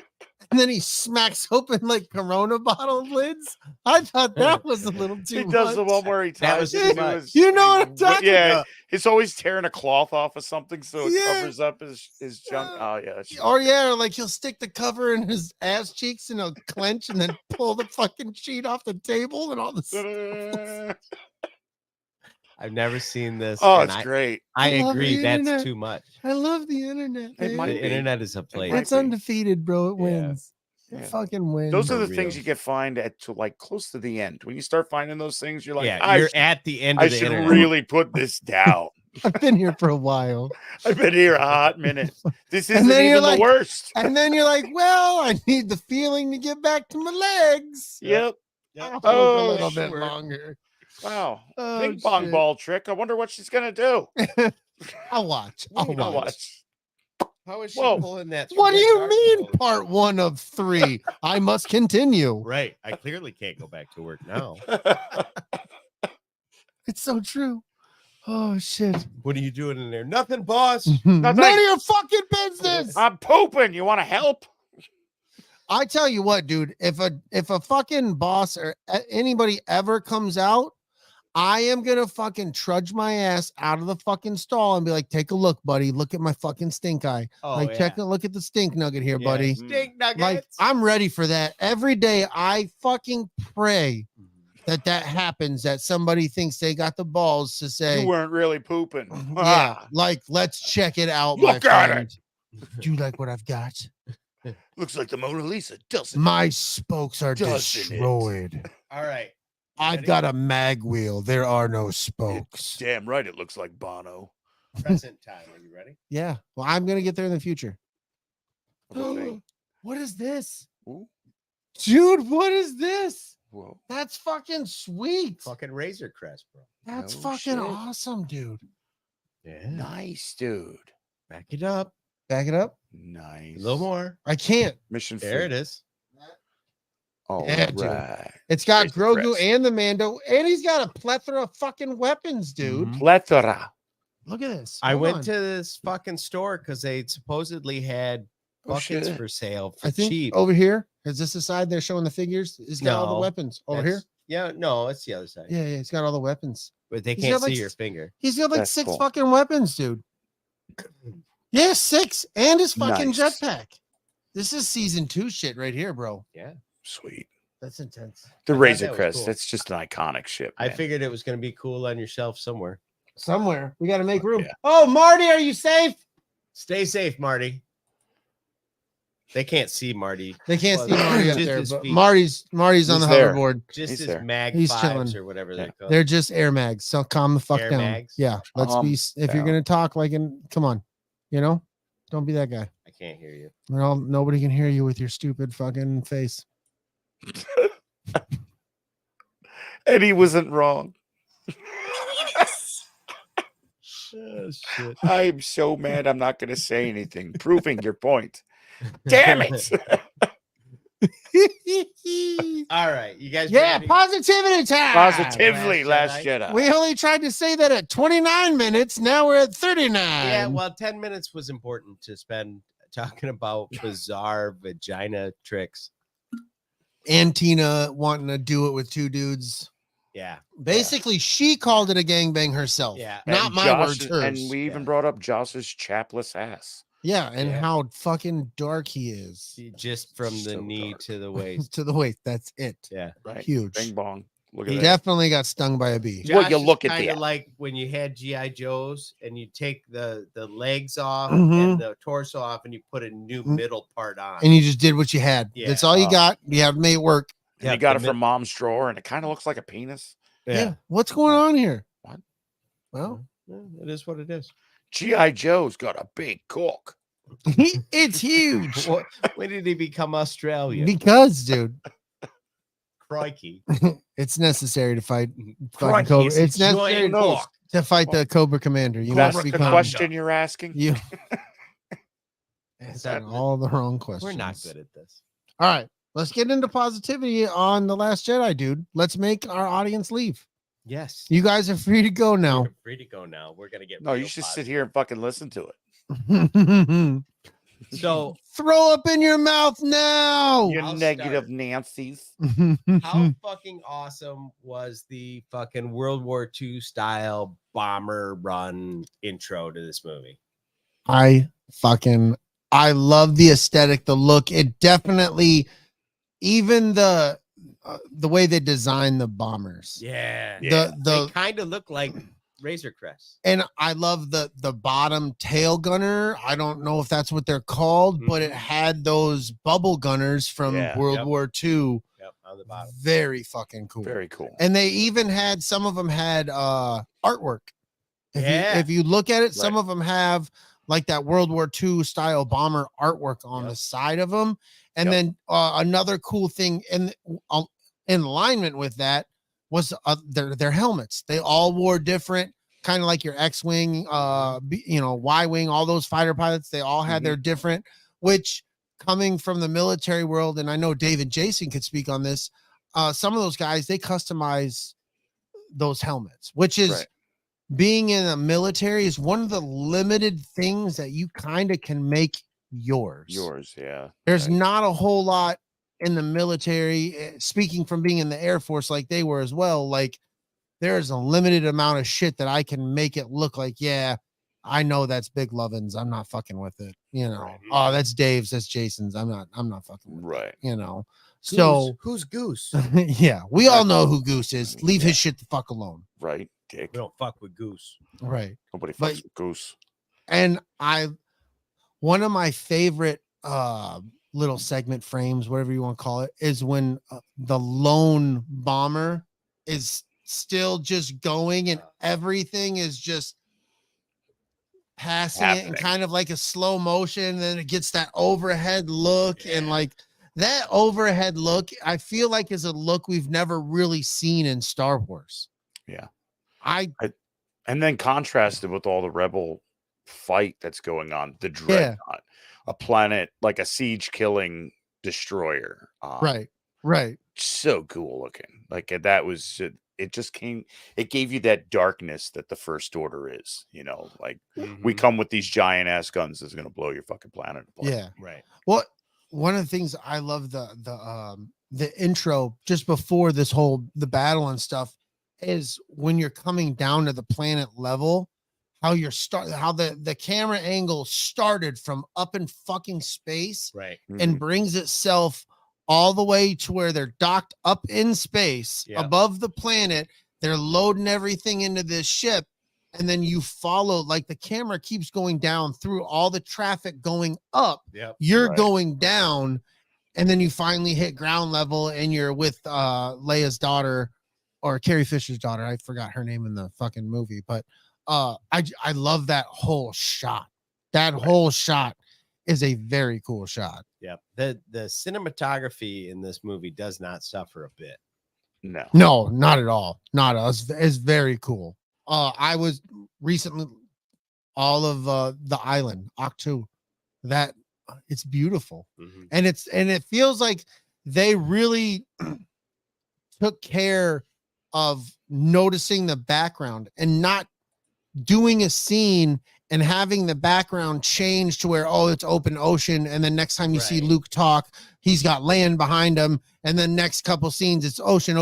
And then he smacks open like Corona bottle lids. I thought that was a little too He does the much. one where he That ties was it too into much. his. You know what I'm talking Yeah, about. he's always tearing a cloth off of something so it Yeah. covers up his junk. Oh yeah, that's Or yeah, or like he'll stick the cover in his ass cheeks and he'll clench and then pull the fucking sheet off the table and all this. Ta-da. I've never seen this. Oh, and it's great. I love agree. the That's internet. too much. I love the internet. It man. might The be. internet is a place. might It's be. undefeated, bro. It Yeah. wins. It Yeah. fucking wins. Those are For the things real. you can find at to like close to the end. When you start finding those things, you're like, Yeah, I, you're at the end I of the should internet. really put this down. I've been here for a while. I've been here a hot minute. This And isn't then you're even the like- worst. And then you're like, well, I need the feeling to get back to my legs. Yep. Yep. I'll Oh, look a little bit sure. longer. Wow. Oh, Ping pong shit. ball trick. I wonder what she's gonna do. I'll watch. I'll I'll watch. How is she Whoa. pulling that? What do through you that mean, dark mode? part 1 of 3? I must continue. Right. I clearly can't go back to work now. It's so true. Oh, shit. What are you doing in there? Nothing, boss. None of thanks. your fucking business. I'm pooping. You want to help? I tell you what, dude, if a fucking boss or anybody ever comes out, I am gonna fucking trudge my ass out of the fucking stall and be like, take a look, buddy. Look at my fucking stink eye. Oh, like, yeah. check a look at the stink nugget here, Yeah, buddy. Stink nuggets. Like, I'm ready for that. Every day I fucking pray that happens, that somebody thinks they got the balls to say, You weren't really pooping. yeah, Ah, like, let's check it out, Look my at friend. Do you like what I've got? looks like the Mona Lisa, doesn't My spokes are Doesn't it? destroyed. All right. I've Ready? got a mag wheel. There are no it? spokes. Damn right, it looks like Bono. Present time. Are you ready? Yeah. Well, I'm gonna get there in the future. Okay. What is this? Ooh, Dude, what is this? whoa. That's fucking sweet. Fucking Razor Crest, bro. That's No fucking shit. awesome, dude. Yeah. Nice, dude. Back it up. Back it up. Nice. A little more. I can't. Mission There it free. is. All Yeah, dude. right. It's got Razor Grogu Crest. and the Mando, and he's got a plethora of fucking weapons, dude. Mhm. Plethora. Look at this. I Hold went on. to this fucking store because they supposedly had Oh, buckets shit. for sale for I think cheap. over here. Is this the side they're showing the figures? It's got all No, the weapons over here. That's- Yeah, no, it's the other side. Yeah, yeah, it's got all the weapons. But they He's can't got, like, see your finger. He's got like That's 6 cool. fucking weapons, dude. Yeah, 6 and his fucking Nice. jetpack. This is season 2 shit right here, bro. Yeah. Sweet. That's intense. The I thought Razor that was Crest. cool. That's just an iconic ship. I man. figured it was going to be cool on your shelf somewhere. Somewhere we got to make room. Yeah. Oh, Marty, are you safe? Stay safe, Marty. They can't see Marty. They can't Well, see Marty up just there, his but feet. Marty's on He's the there. hoverboard. Just He's his there. mag He's fives chilling. or whatever Yeah. they call. They're just air mags. So calm the fuck Air down. mags? Yeah, let's Calm be. If you're down. gonna talk like in, come on, you know, don't be that guy. I can't hear you. Well, nobody can hear you with your stupid fucking face. And he wasn't wrong. Oh, shit. I'm so mad I'm not going to say anything, proving your point. Damn it. All right, you guys. Yeah, ready? positivity time. Positively, Last Last Jedi. Jedi. We only tried to say that at 29 minutes. Now we're at 39. Yeah, well, 10 minutes was important to spend talking about bizarre vagina tricks. and Tina wanting to do it with 2 dudes. Yeah. Basically, she called it a gangbang herself. Yeah. Not And my Josh- words, hers. And we even brought up Josh's chapless ass. Yeah, and Yeah. how fucking dark he is Just from the So knee dark. to the waist. to the waist. That's it. Yeah. Right. Huge. Bing bong. Look at He that. Definitely got stung by a bee. Well, you Josh look is at kind of that. like when you had GI Joes and you take the legs off Mhm. and the torso off and you put a new Mm. middle part on. And you just did what you had. That's Yeah. all you got. You have made it work. And Yeah, you got the it from mom's drawer, and it kind of looks like a penis. Yeah. What's going on here? What? Well, Yeah, it is what it is. GI Joe's got a big cock. it's huge. When did he become Australian? Because, dude, Crikey. it's necessary to fight fucking Crikey, Cobra. it's a It's necessary giant knows? cock. to fight the Cobra Commander. You That's must the become question you're asking. you. Answering all the wrong questions. We're not good at this. All right, let's get into positivity on The Last Jedi, dude. Let's make our audience leave. Yes. You guys are free to go now. You're free to go now. We're gonna get No, you real should sit positive. here and fucking listen to it. So Throw up in your mouth now. You I'll negative start. Nancy's. how fucking awesome was the fucking World War II style bomber run intro to this movie? I love the aesthetic, the look. It definitely, even the way they design the bombers. Yeah. The They kind of look like Razor Crest. and I love the bottom tail gunner. I don't know if that's what they're called, but it had those bubble gunners from Yeah. World Yep. War II. Yep, on the bottom. Very fucking cool. Very cool. And they even had, some of them had artwork. Yeah. If you look at it, some Right. of them have like that World War II style bomber artwork on Yep. the side of them. And Yep. then another cool thing in alignment with that was their helmets. They all wore different, kind of like your X-wing, Y-wing, all those fighter pilots. They all had their different, which coming from the military world, and I know Dave and Jason could speak on this. Some of those guys, they customize those helmets, which is Right. being in the military is one of the limited things that you kind of can make yours. Yours, yeah. There's Right. not a whole lot in the military. Speaking from being in the Air Force, like they were as well, like there's a limited amount of shit that I can make it look like, yeah, I know that's Big Lovin's. I'm not fucking with it. You know, Right. oh, that's Dave's, that's Jason's. I'm not fucking with it, Right. you know. So who's Goose? yeah, we all know who Goose is. Leave his shit the fuck alone. Right. Dick. We don't fuck with Goose. Right. Nobody But- fucks with Goose. And one of my favorite little segment frames, whatever you want to call it, is when the lone bomber is still just going and everything is just passing it in Happening. kind of like a slow motion. Then it gets that overhead look, and like that overhead look, I feel like is a look we've never really seen in Star Wars. Yeah. And then contrasted with all the rebel fight that's going on, the dreadnought, a planet like a siege killing destroyer. right. So cool looking. Like that was it just came, it gave you that darkness that the First Order is, you know, like we come with these giant ass guns that's gonna blow your fucking planet apart. Yeah. Right. Well, one of the things I love the intro just before the battle and stuff is when you're coming down to the planet level, how the camera angle started from up in fucking space Right. and brings itself all the way to where they're docked up in space above the planet. They're loading everything into this ship. And then you follow, like the camera keeps going down through all the traffic going up. Yep. You're Right. going down, and then you finally hit ground level and you're with Leia's daughter, or Carrie Fisher's daughter. I forgot her name in the fucking movie, but I love that whole shot. That whole shot is a very cool shot. Yep. The cinematography in this movie does not suffer a bit. No, not at all. Not us. It's very cool. I was recently all of the island, Octu. That it's beautiful. And it feels like they really took care of noticing the background and not doing a scene and having the background change to where, oh, it's open ocean. And then next time you see Luke talk, he's got land behind him. And then next couple scenes, it's ocean,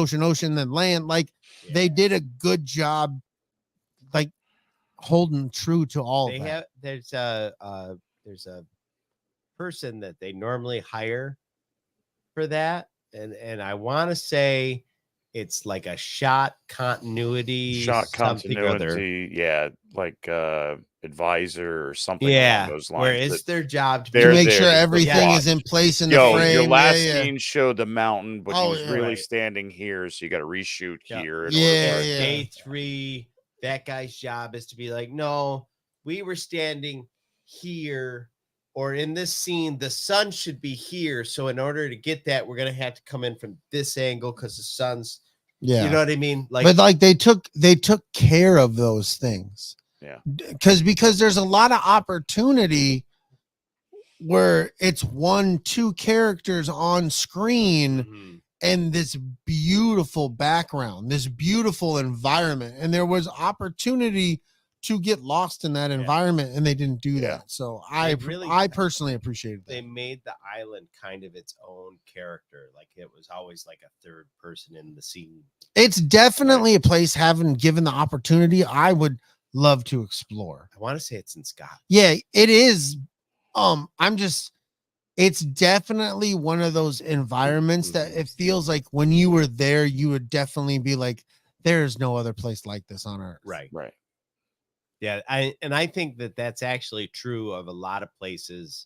then land. Like they did a good job, like holding true to all of that. There's there's a person that they normally hire for that, and I want to say it's like a shot continuity, something or other. yeah, like advisor or something Yeah, along those where lines. it's their job to To make there sure to everything watch. is in place in the Yo, frame. your last yeah. scene showed the mountain, but he Oh, was yeah. really Right. standing here, so you got to reshoot Yeah. here. In Yeah, order for it yeah. Day 3, that guy's job is to be like, no, we were standing here, or in this scene, the sun should be here. So in order to get that, we're gonna have to come in from this angle because the sun's, Yeah. you know what I mean? Like, but like they took care of those things. Yeah. Because there's a lot of opportunity where it's 1-2 characters on screen mhm. and this beautiful background, this beautiful environment, and there was opportunity to get lost in that environment, and they didn't do Yeah. that. So They I personally appreciated they that. made the island kind of its own character. Like it was always like a third person in the scene. It's definitely a place, having given the opportunity, I would love to explore. I want to say it's in Scotland. Yeah, it is. It's definitely one of those environments that it feels like when you were there, you would definitely be like, there is no other place like this on earth. Right. Right. Yeah, I think that that's actually true of a lot of places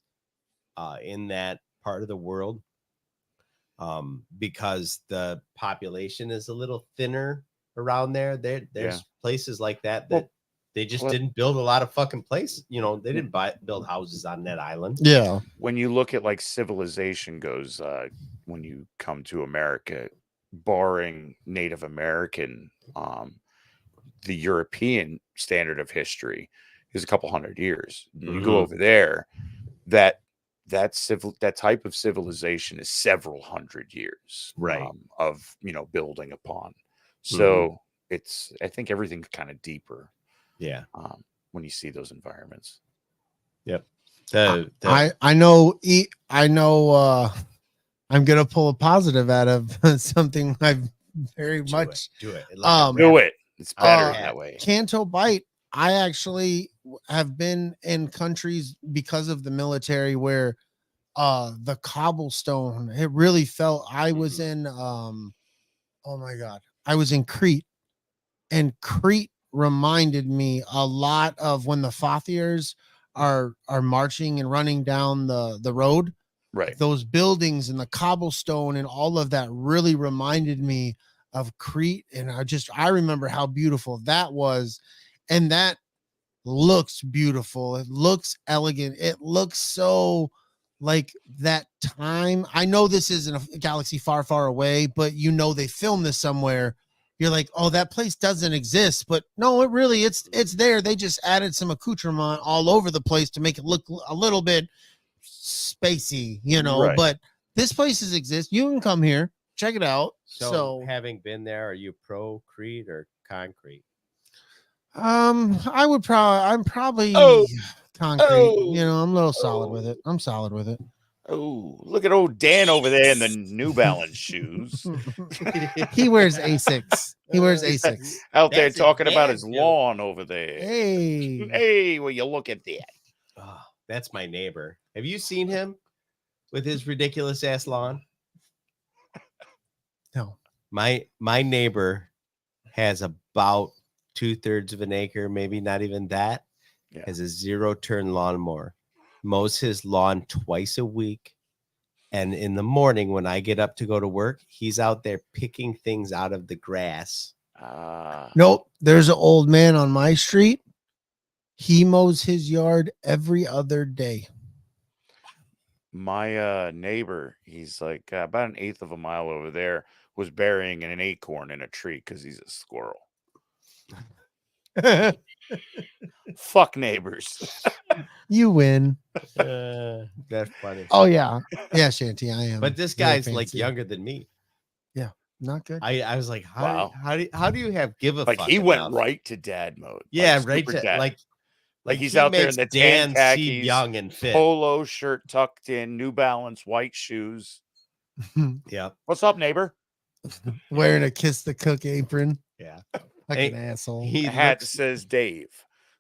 in that part of the world, because the population is a little thinner around there. There's places like that they just didn't build a lot of fucking places. You know, they didn't build houses on that island. Yeah. When you look at like civilization goes, when you come to America, barring Native American, the European standard of history is a couple hundred years. You go over there, that type of civilization is several hundred years, right, of building upon. So I think everything's kind of deeper. Yeah. When you see those environments. Yep. I know I'm gonna pull a positive out of something I've very much do it. Do it. It's better that way. Canto Bight. I actually have been in countries because of the military where the cobblestone, it really felt. I was in oh my god, I was in Crete, and Crete reminded me a lot of when the Fathiers are marching and running down the road. Right. Those buildings and the cobblestone and all of that really reminded me of Crete, and I remember how beautiful that was, and that looks beautiful. It looks elegant. It looks so like that time. I know this isn't a galaxy far, far away, but they filmed this somewhere. You're like, oh, that place doesn't exist, but no, it's there. They just added some accoutrement all over the place to make it look a little bit spacey, Right. But this places exist. You can come here, check it out. So having been there, are you pro Crete or concrete? I'm probably concrete. I'm a little solid with it. I'm solid with it. Oh, look at old Dan over there in the New Balance shoes. He wears Asics. Out there That's talking about his advanced, lawn over there. Hey. Hey, will you look at that? Oh, that's my neighbor. Have you seen him with his ridiculous ass lawn? No. My neighbor has about 2/3 of an acre, maybe not even that. Yeah. Has a 0-turn lawnmower, mows his lawn twice a week, and in the morning when I get up to go to work, he's out there picking things out of the grass. Nope. There's an old man on my street. He mows his yard every other day. My neighbor, he's like about an eighth of a mile over there, was burying an acorn in a tree because he's a squirrel. Fuck neighbors. You win. That's funny. Oh yeah. Yeah, Shanty, I am. But this Very guy's like fancy. younger than me. Not good. I was like, Wow. how do you have give a Like fuck he went enough? right to dad mode. Yeah, like, right super to dad. like he's he out there in makes the Dan tan seem khakis, young and fit. polo shirt tucked in, New Balance white shoes. Yep. What's up, neighbor? Wearing a kiss the cook apron. Yeah. Fucking Hey, asshole. He A hat looks, says Dave.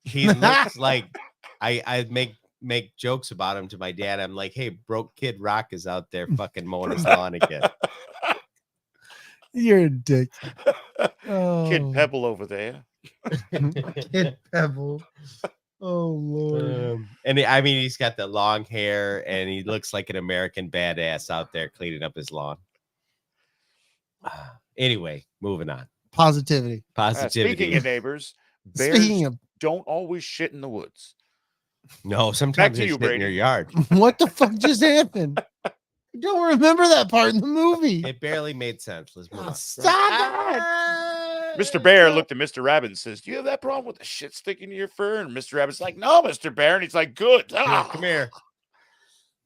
he looks like I make make jokes about him to my dad. I'm like, hey, broke kid Rock is out there fucking mowing his lawn again. You're a dick. Kid Oh, Pebble over there. Kid Pebble. Oh Lord. And I mean, he's got the long hair and he looks like an American badass out there cleaning up his lawn. Anyway, moving on. Positivity. Positivity. Speaking of neighbors, bears Speaking of don't always shit in the woods. No, sometimes to they you, shit in your Brady. yard. what the fuck just happened? I don't remember that part in the movie. It barely made sense. Let's move on. Stop it. Mr. Bear looked at Mr. Rabbit and says, "Do you have that problem with the shit sticking to your fur?" And Mr. Rabbit's like, "No, Mr. Bear." And he's like, "Good. Yeah, come here.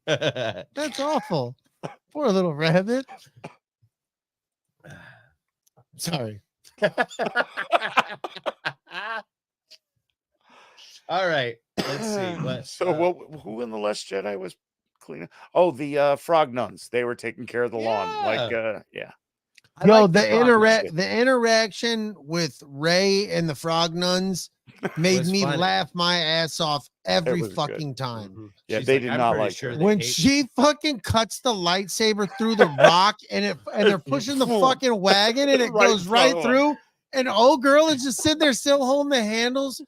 That's awful. Poor little rabbit. Sorry. All right. Let's see. What, So who in the Last Jedi was cleaning? Oh, the frog nuns. They were taking care of the lawn. Like, yeah. I Yo, like the interaction with Ray and the frog nuns made Was me funny. laugh my ass off every was good. fucking time. Mhm. Yeah, She's they like, did "I'm not pretty like sure her. they When hate she fucking cuts the lightsaber through the rock and they're pushing the fucking wagon and it Right goes in right front of 'em. through, and old girl is just sitting there still holding the handles.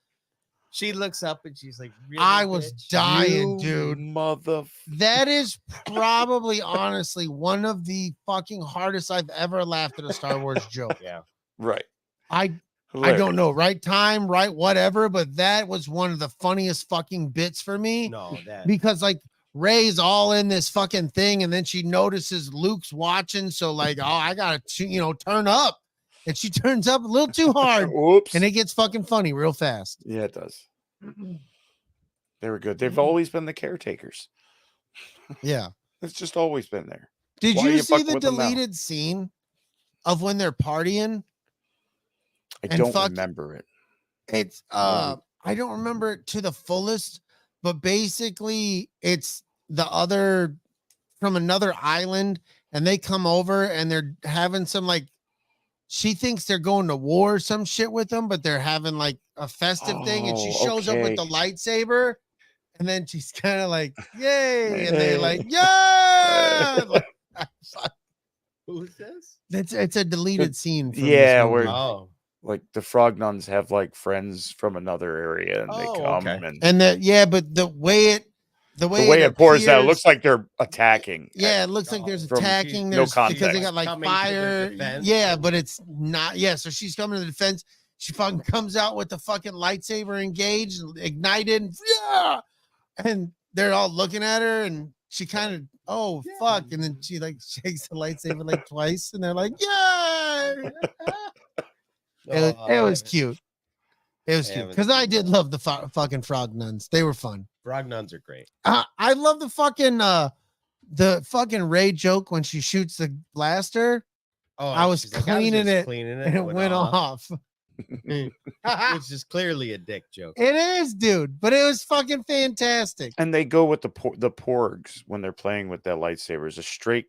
She looks up and she's like, really, I was bitch?" dying, You dude. Mother. That is probably honestly one of the fucking hardest I've ever laughed at a Star Wars joke. Yeah. Right. I Hilarious. don't know, right time, right whatever, but that was one of the funniest fucking bits for me No, that. because like Ray's all in this fucking thing and then she notices Luke's watching, so like, oh, I gotta turn up, and she turns up a little too hard Oops. and it gets fucking funny real fast. Yeah, it does. They were good. They've always been the caretakers. Yeah. It's just always been there. Did Why are you you see fucking the with them now? deleted scene of when they're partying? I And don't fuck- remember it. It's I don't remember it to the fullest, but basically it's the other from another island, and they come over and they're having some like, she thinks they're going to war or some shit with them, but they're having like a festive thing, and she Oh, shows up with the okay. lightsaber, and then she's kind of like, yay, and they like, yeah. Like, Who's this? it's a deleted scene from Yeah, this movie. where- Oh. Like the frog nuns have like friends from another area, and they Oh, come okay. and But the way the way it pours out, it appears- looks like they're attacking. Yeah, it looks like there's From attacking. no There's because they context. got like Coming to the fire. defense. Yeah, but it's not. Yeah, so she's coming to the defense. She fucking comes out with the fucking lightsaber engaged, ignited. Yeah, and they're all looking at her, and she kind of, oh fuck, and then she like shakes the lightsaber like twice, and they're like, yeah. It was cute. It was I cute haven't because I seen did that. love the fucking frog nuns. They were fun. Frog nuns are great. I love the fucking Ray joke when she shoots the blaster Oh, I was she's like, cleaning just it, cleaning and it went off. Which is clearly a dick joke. It is, dude, but it was fucking fantastic. And they go with the porgs when they're playing with their lightsabers, a straight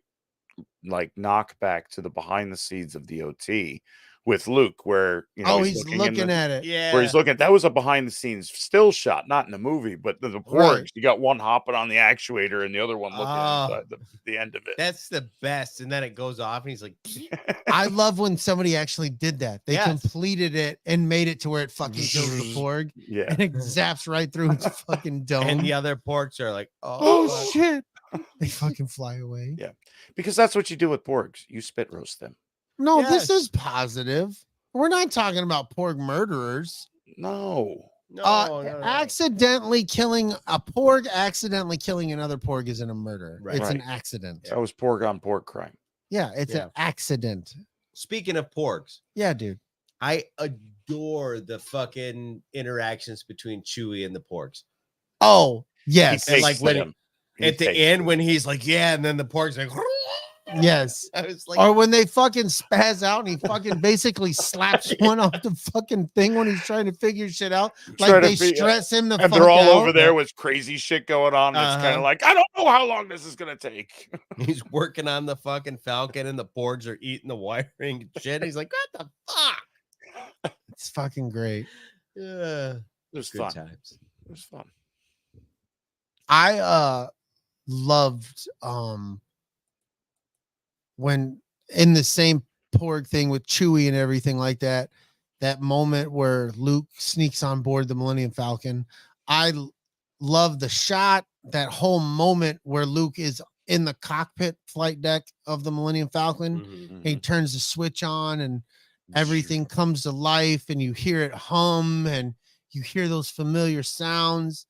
like knockback to the behind the scenes of the OT with Luke, where He's looking at it. Yeah. where he's looking. That was a behind the scenes still shot, not in the movie, but the porgs. Right. You got one hopping on the actuator and the other one looking Oh. inside the end of it. That's the best. And then it goes off, and he's like, I love when somebody actually did that. They Yes. completed it and made it to where it fucking kills the porg, Yeah. and it zaps right through its fucking dome. and the other porks are like, Oh fuck. shit! They fucking fly away. Yeah. Because that's what you do with porgs. You spit roast them. No, this Yes. is positive. We're not talking about porg murderers. No. No, no, no. Accidentally killing a porg, accidentally killing another porg isn't a murder. Right. It's an Right. accident. That was porg on porg crime. Yeah, it's Yeah. an accident. Speaking of porks, Yeah, dude. I adore the fucking interactions between Chewie and the porks. Oh, yes. And like when them. He at the takes end them. when he's like, yeah, and then the pork's like, Yes. I was like, Or when they fucking spaz out and he fucking basically slaps one off the fucking thing when he's trying to figure shit out. Like Trying to they stress him the and fuck they're all out. over there with crazy shit going on. It's kind Uh-huh. of like, I don't know how long this is gonna take. he's working on the fucking Falcon, and the porgs are eating the wiring and shit. He's like, what the fuck? It's fucking great. Yeah, It was good fun. times. It was fun. I loved when in the same Porg thing with Chewie and everything like that, that moment where Luke sneaks on board the Millennium Falcon. I love the shot, that whole moment where Luke is in the cockpit flight deck of the Millennium Falcon. Mhm. He turns the switch on and everything comes to life and you hear it hum and you hear those familiar sounds.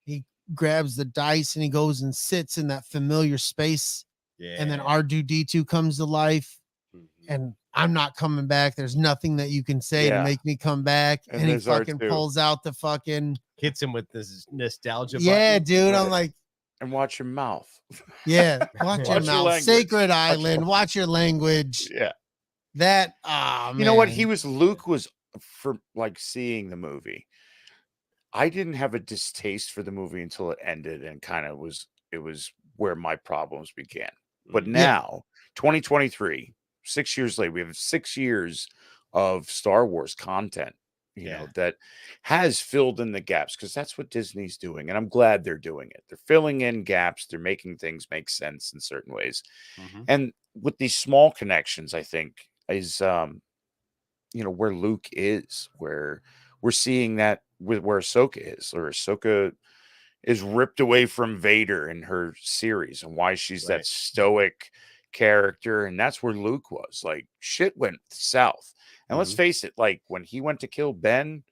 He grabs the dice and he goes and sits in that familiar space. Yeah. And then R2D2 comes to life. Mhm. And I'm not coming back. There's nothing that you can say to Yeah. make me come back. And And he there's fucking R2. pulls out the fucking Hits him with this nostalgia. yeah, button. dude. I'm Right. like, And watch your mouth. yeah, watch your Watch your mouth. language. Sacred your Island. Watch your language. Yeah. That You know what? man. Luke was for like seeing the movie. I didn't have a distaste for the movie until it ended and it was where my problems began. But now, 2023, 6 years later, we have 6 years of Star Wars content, you know, that has filled in the gaps because that's what Disney's doing. And I'm glad they're doing it. They're filling in gaps. They're making things make sense in certain ways. Mhm. And with these small connections, I think is, you know, where Luke is, where we're seeing that with where Ahsoka is, or Ahsoka is ripped away from Vader in her series and why she's that Right. stoic character. And that's where Luke was. Like shit went south. And let's face it, like when he went to kill Ben,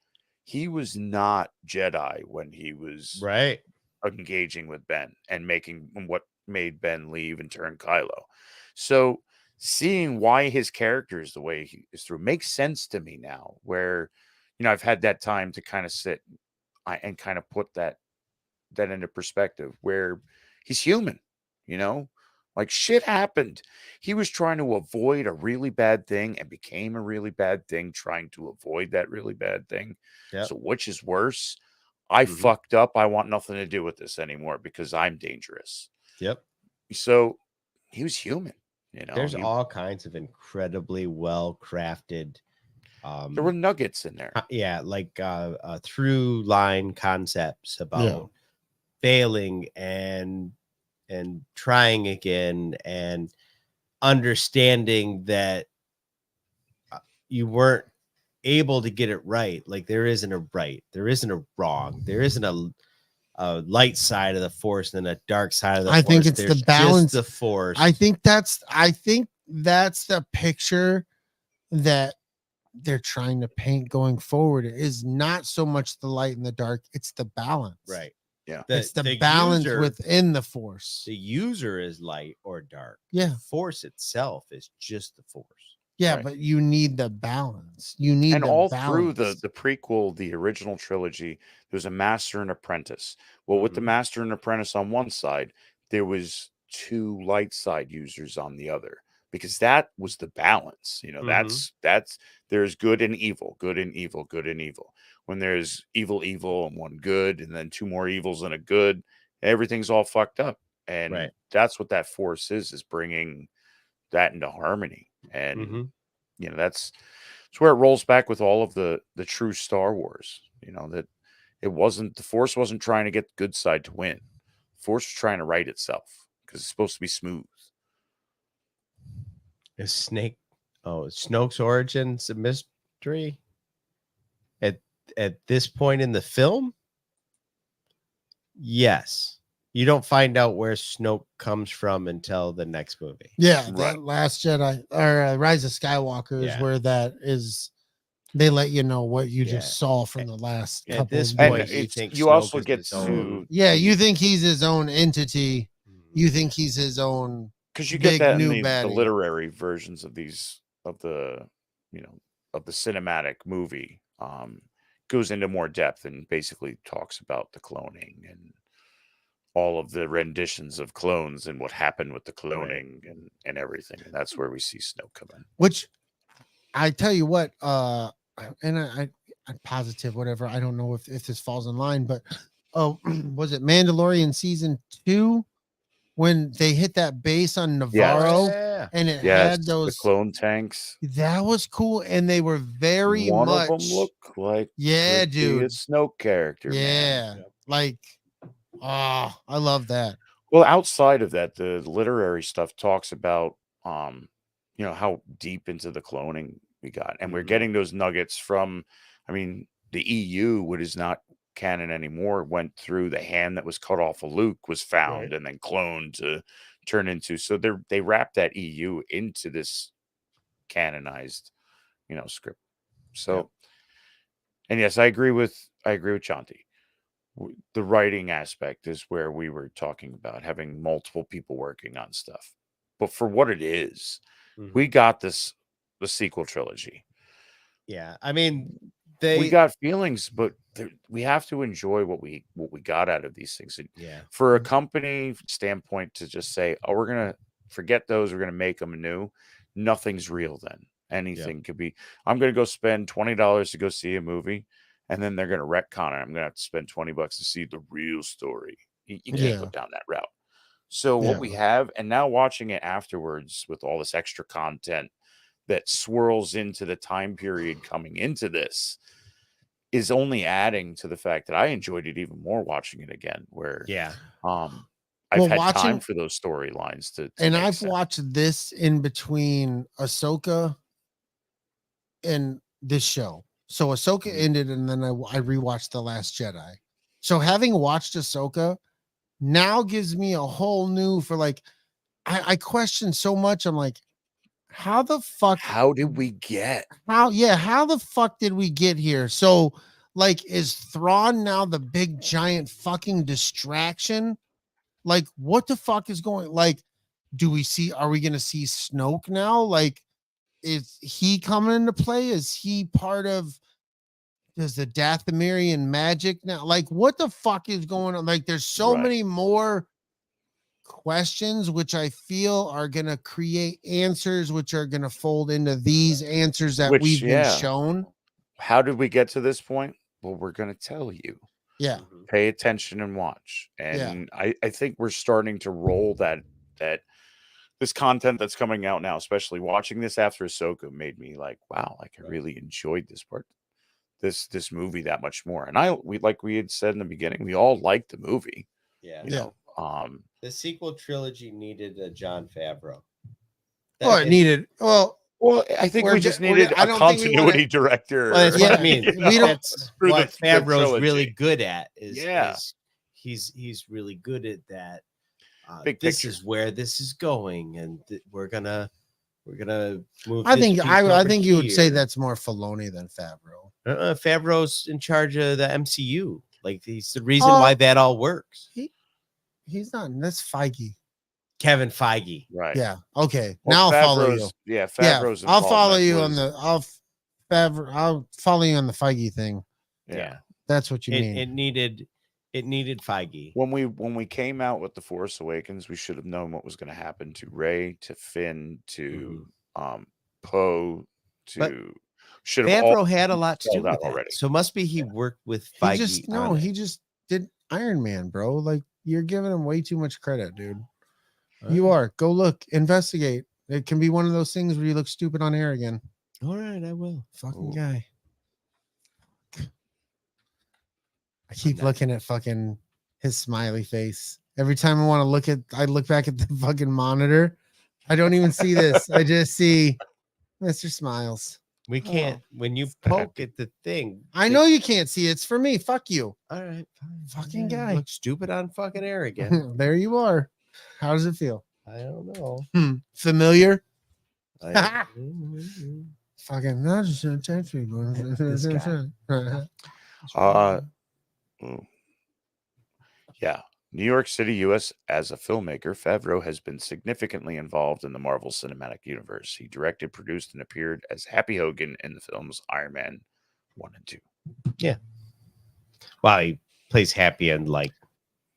he was not Jedi when he was Right. engaging with Ben and making what made Ben leave and turn Kylo. So seeing why his character is the way he is through makes sense to me now, where, you know, I've had that time to kind of sit and kind of put that into perspective, where he's human, you know, like shit happened. He was trying to avoid a really bad thing and became a really bad thing, trying to avoid that really bad thing. Yep. So which is worse? I fucked up. I want nothing to do with this anymore because I'm dangerous. Yep. So he was human, you know. There's all kinds of incredibly well crafted. There were nuggets in there. Like through line concepts about failing and trying again and understanding that you weren't able to get it right. Like there isn't a right, there isn't a wrong, there isn't a light side of the force and a dark side of the force. I think it's There's the balance. just the force. I think that's the picture that they're trying to paint going forward. It is not so much the light and the dark, it's the balance. Right. Yeah. It's the balance user, within the force. the user is light or dark. Yeah. The force itself is just the force. Yeah, Right. but you need the balance. You need And the all balance. through the prequel, the original trilogy, there's a master and apprentice. Well, with the master and apprentice on one side, there was two light side users on the other, because that was the balance. You know, that's there's good and evil, good and evil, good and evil. When there's evil and one good, and then two more evils and a good, everything's all fucked up. And that's what that force is bringing that into harmony. And you know, that's where it rolls back with all of the true Star Wars. You know, that the force wasn't trying to get the good side to win. The force was trying to right itself because it's supposed to be smooth. Is Snoke's origins a mystery at this point in the film? Yes. You don't find out where Snoke comes from until the next movie. Yeah, Right. that Last Jedi or Rise of Skywalker is where that is. They let you know what you just saw from the last couple. At this of point, movies. you also Snoke get is his own- Yeah, you think he's his own entity. You think he's his own, because you get big that new in the baddie. literary versions of these of the cinematic movie. Goes into more depth and basically talks about the cloning and all of the renditions of clones and what happened with the cloning and everything. And that's where we see Snoke come in. which I tell you what, and I'm positive, whatever. I don't know if this falls in line, but was it Mandalorian season 2 when they hit that base on Navarro and it had the those clone tanks. That was cool, and they were very One much. of them looked like Yeah, could be a dude. Snoke character. Yeah, man. like Oh, I love that. Well, outside of that, the literary stuff talks about, how deep into the cloning we got, and we're Mhm. getting those nuggets from, I mean, the EU, what is not canon anymore, went through the hand that was cut off of Luke was found Right. and then cloned to turn into. So they wrapped that EU into this canonized, script. So, and yes, I agree with Chanti. The writing aspect is where we were talking about having multiple people working on stuff. But for what it is, we Mhm. got the sequel trilogy. Yeah, I mean, We got feelings, but we have to enjoy what we got out of these things. And yeah, for a company standpoint to just say, "Oh, we're gonna forget those. We're gonna make them new," nothing's real. Then anything could be. I'm gonna go spend $20 to go see a movie, and then they're gonna retcon it. I'm gonna have to spend $20 to see the real story. You can't go Yeah. down that route. So what Yeah. we have, and now watching it afterwards with all this extra content that swirls into the time period coming into this, is only adding to the fact that I enjoyed it even more watching it again, where yeah, I've Well, had time watching, for those storylines to and make I've sense. watched this in between Ahsoka and this show. So Ahsoka Mhm. ended, and then I rewatched The Last Jedi. So having watched Ahsoka now gives me a whole new for like I question so much. I'm like, how the fuck How did we get? how the fuck did we get here? So like, is Thrawn now the big giant fucking distraction? Like, what the fuck is going, like, are we gonna see Snoke now? Like, is he coming into play? Is he part of, does the Dathomirian magic now? Like, what the fuck is going on? Like, there's so Right. many more questions which I feel are gonna create answers, which are gonna fold into these answers that Which, we've been yeah. shown. How did we get to this point? Well, we're going to tell you. Yeah, Mhm. Pay attention and watch. Yeah. And I think we're starting to roll that this content that's coming out now, especially watching this after Ahsoka, made me like, wow, like I really enjoyed this part, this movie that much more. And we had said in the beginning, we all liked the movie. yeah. You Yeah. know, The sequel trilogy needed a John Favreau. Oh, it needed. Well, I think We're we ju- just we're- needed I a don't think we wanna- continuity director. Well, that's what I Yeah, mean. we don't- That's through what the Favreau's really trilogy. good at. Is Yeah. he's really good at that. Big This picture. is where this is going, and we're gonna move. I this think piece I over think you would say here. that's more Filoni than Favreau. Favreau's in charge of the MCU. Like, he's the reason Oh. why that all works. He's not. That's Feige. Kevin Feige. Right. Yeah. Okay. Well, now I'll follow you. Favreau's- Yeah, Yeah, Favreau's I'll follow involvement you on was- the. I'll follow you on the Feige thing. Yeah. That's what you mean. It needed Feige. When we came out with The Force Awakens, we should have known what was going to happen to Rey, to Finn, to Poe, But to should have all Favreau had a lot to do spelled with out that. already. So must be he worked with Feige. He just did Iron Man, bro. Like, you're giving him way too much credit, dude. You are. Go look, investigate. It can be one of those things where you look stupid on air again. All right, I will. Fucking Ooh. guy. I keep looking at fucking his smiley face. Every time I look back at the fucking monitor. I don't even see this. I just see Mr. Smiles. We can't when you poke at the thing. I know you can't see it. It's for me. Fuck you. All right, fine. Fucking Yeah, guy. look stupid on fucking air again. There you are. How does it feel? I don't know. Familiar? I- Fucking not just a text people. This guy. Yeah. New York City, U.S. As a filmmaker, Favreau has been significantly involved in the Marvel Cinematic Universe. He directed, produced, and appeared as Happy Hogan in the films Iron Man 1 and 2. Yeah. Wow, he plays Happy in like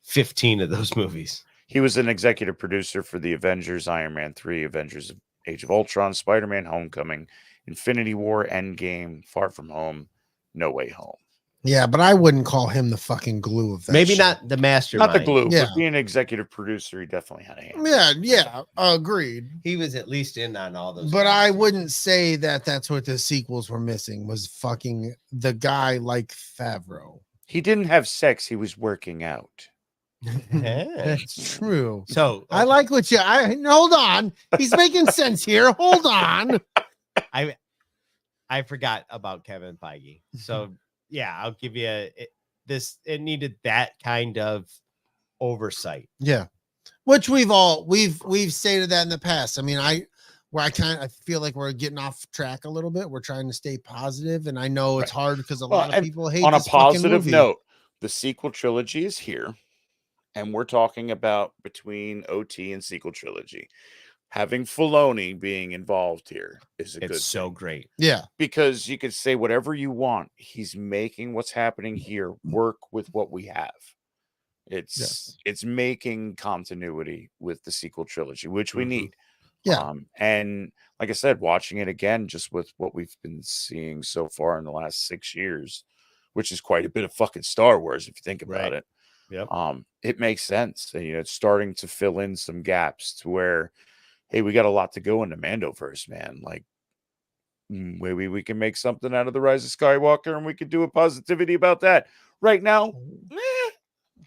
15 of those movies. He was an executive producer for the Avengers, Iron Man 3, Avengers Age of Ultron, Spider-Man Homecoming, Infinity War, Endgame, Far From Home, No Way Home. Yeah, but I wouldn't call him the fucking glue of that. Maybe shit. not the mastermind. Not the glue, Yeah. but being an executive producer, he definitely had a hand. Yeah, agreed. He was at least in on all those. But movies. I wouldn't say that that's what the sequels were missing, was fucking the guy like Favreau. He didn't have sex, he was working out. That's true. So I like what you. Hold on. He's making sense here. Hold on. I forgot about Kevin Feige. So yeah, I'll give you it needed that kind of oversight. Yeah, which we've stated that in the past. I mean, I feel like we're getting off track a little bit. We're trying to stay positive, and I know it's hard because a lot of people hate. On a this fucking positive movie. note, the sequel trilogy is here, and we're talking about between OT and sequel trilogy. Having Filoni being involved here is a good thing. Great. Yeah, Because you could say whatever you want. He's making what's happening here work with what we have. It's making continuity with the sequel trilogy, which we need. Yeah. And like I said, watching it again, just with what we've been seeing so far in the last 6 years, which is quite a bit of fucking Star Wars if you think about it. Yep. It makes sense. And, it's starting to fill in some gaps to where, hey, we got a lot to go into Mandoverse, man. Like, maybe we can make something out of the Rise of Skywalker, and we could do a positivity about that. Right now,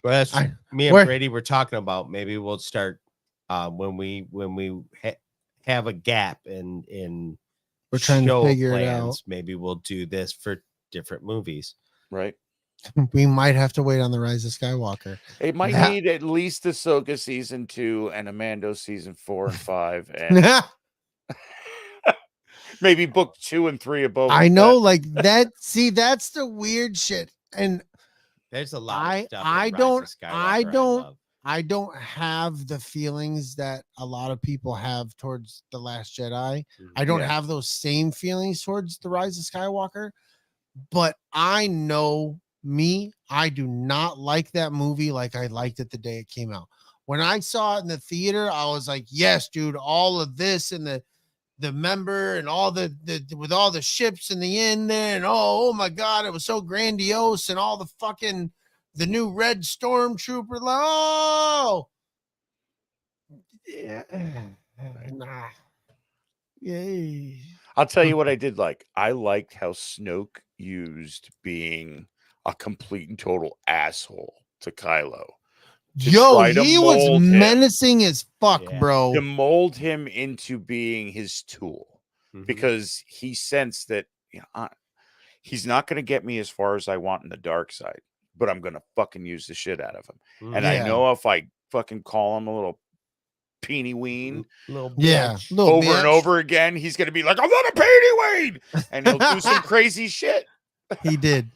Well, that's me and Brady were talking about. Maybe we'll start when we have a gap in we're trying to figure it out. Maybe we'll do this for different movies. Right. We might have to wait on the Rise of Skywalker. It might need at least Ahsoka season 2 and a Mando season 4 and 5, and maybe book 2 and 3 of both. I know, like that. See, that's the weird shit. And there's a lot of stuff. I don't have the feelings that a lot of people have towards The Last Jedi. I don't have those same feelings towards The Rise of Skywalker, but I know me, I do not like that movie like I liked it the day it came out. When I saw it in the theater, I was like, yes, dude, all of this and the member and all the with all the ships in the end there, and oh my god, it was so grandiose, and all the fucking the new red stormtrooper. Oh yeah. Nah. Yay. I'll tell you what I did like. I liked how Snoke used being a complete and total asshole to Kylo. Yo, he was menacing as fuck, bro. To mold him into being his tool, because he sensed that he's not going to get me as far as I want in the dark side, but I'm going to fucking use the shit out of him. And I know if I fucking call him a little peeny ween, over and over again, he's going to be like, I'm not a peeny ween, and he'll do some crazy shit. He did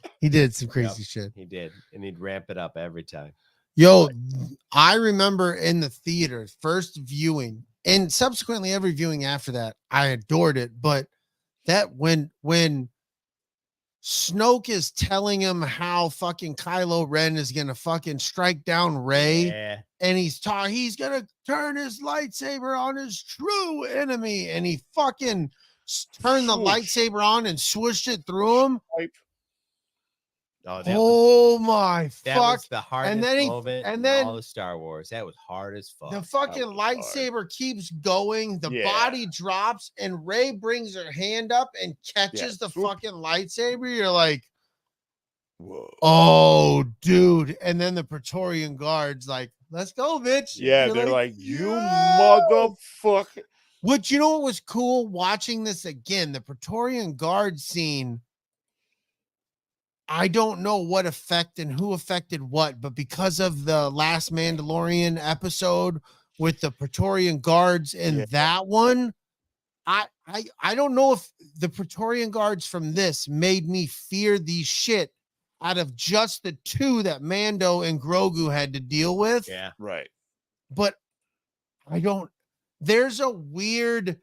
some crazy shit. He did, and he'd ramp it up every time. Yo, I remember in the theater, first viewing, and subsequently every viewing after that, I adored it. But that when Snoke is telling him how fucking Kylo Ren is gonna fucking strike down Rey, and he's gonna turn his lightsaber on his true enemy, and he fucking turned the lightsaber on and swooshed it through him. Oh my fuck! That was the hardest moment in all the Star Wars. That was hard as fuck. The fucking lightsaber keeps going. The body drops, and Rey brings her hand up and catches the fucking lightsaber. You're like, whoa! Oh, dude! And then the Praetorian Guards like, let's go, bitch. Yeah, they're like, you motherfucker. What, you know what was cool watching this again? The Praetorian Guard scene. I don't know what effect and who affected what, but because of the last Mandalorian episode with the Praetorian Guards in that one, I don't know if the Praetorian Guards from this made me fear the shit out of just the two that Mando and Grogu had to deal with. Yeah, right. But I don't. There's a weird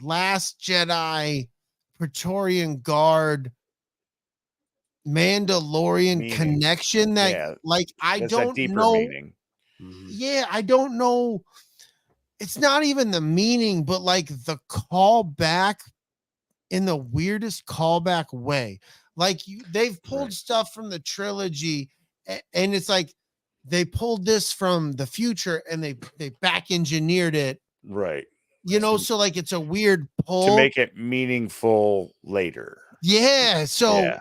Last Jedi Praetorian Guard Mandalorian connection that like I don't know. Yeah, I don't know. It's not even the meaning, but like the callback in the weirdest callback way. Like they've pulled stuff from the trilogy, and it's like they pulled this from the future and they back engineered it. Right. You know, so like it's a weird pull to make it meaningful later. Yeah. So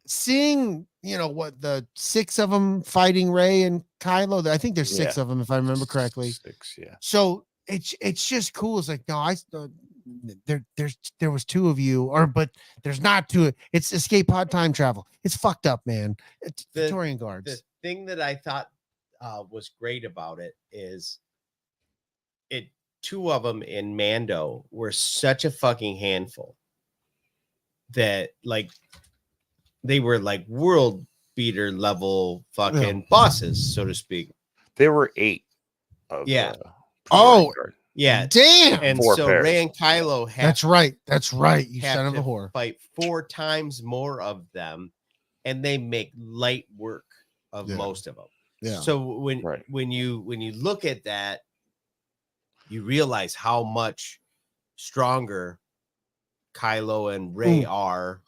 seeing you know what, the 6 of them fighting Rey and Kylo. I think there's 6 of them if I remember correctly. 6, yeah. So it's just cool. It's like, no, there was 2 of you, but there's not 2. It's escape pod time travel. It's fucked up, man. It's Praetorian Guards. The thing that I thought was great about it is 2 of them in Mando were such a fucking handful that like they were like world beater level fucking bosses, so to speak. There were 8 of oh yeah, damn. And 4 so pairs. Rey and Kylo have That's right. You son of a whore. fight 4 times more of them, and they make light work of most of them. Yeah. So when you look at that, you realize how much stronger Kylo and Rey are.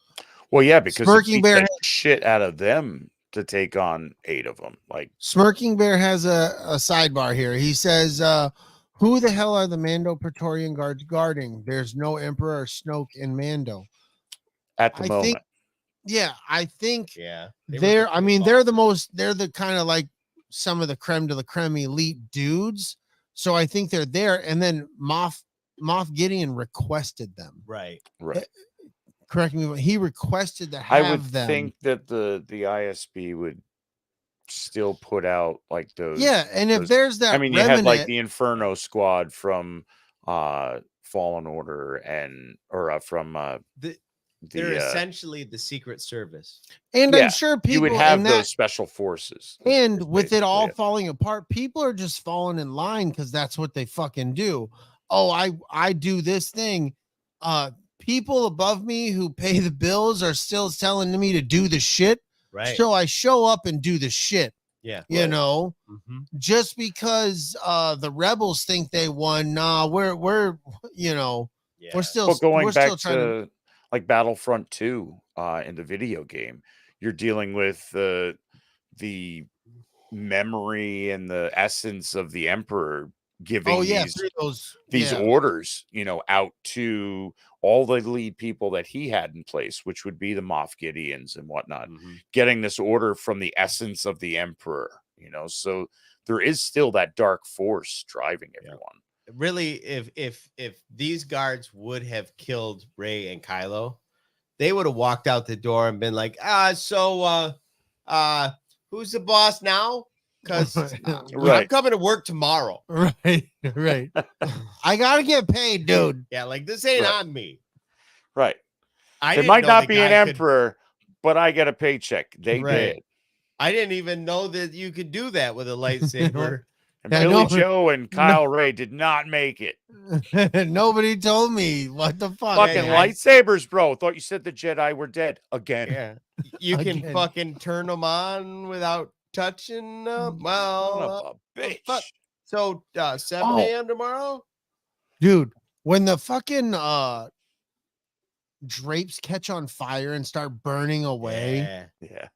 Well, yeah, because Smirking it beat Bear the shit out of them to take on 8 of them. Like Smirking Bear has a sidebar here. He says, who the hell are the Mando Praetorian Guards guarding? There's no Emperor or Snoke in Mando. at the moment. I think Yeah. they're the kind of like some of the creme de la creme elite dudes. So I think they're there. And then Moff Gideon requested them. Right. Correct me. He requested to have I would them. think that the ISB would still put out like those. Yeah, and if there's that, I mean, you had like the Inferno Squad from Fallen Order from they're essentially the Secret Service. And I'm sure people you would have those special forces. And with it all falling apart, people are just falling in line because that's what they fucking do. Oh, I do this thing. People above me who pay the bills are still telling me to do the shit. Right. So I show up and do the shit. Yeah. You know, just because the rebels think they won. Nah, we're you know, we're still going back to like Battlefront 2 in the video game. You're dealing with the memory and the essence of the Emperor giving these orders, you know, out to all the lead people that he had in place, which would be the Moff Gideons and whatnot, getting this order from the essence of the Emperor, you know. So there is still that dark force driving everyone. Really, if these guards would have killed Rey and Kylo, they would have walked out the door and been like, who's the boss now? Because I'm coming to work tomorrow. Right. I gotta get paid, dude. Yeah, like this ain't on me. Right. There might not be an emperor, but I get a paycheck. They did. I didn't even know that you could do that with a lightsaber. And Billy Joe and Kyle Ray did not make it. Nobody told me. What the fuck? Fucking lightsabers, bro. Thought you said the Jedi were dead again. Yeah. You can fucking turn them on without touching them. Well, bitch. Fuck. So 7 a.m. tomorrow? Dude, when the fucking drapes catch on fire and start burning away. Yeah.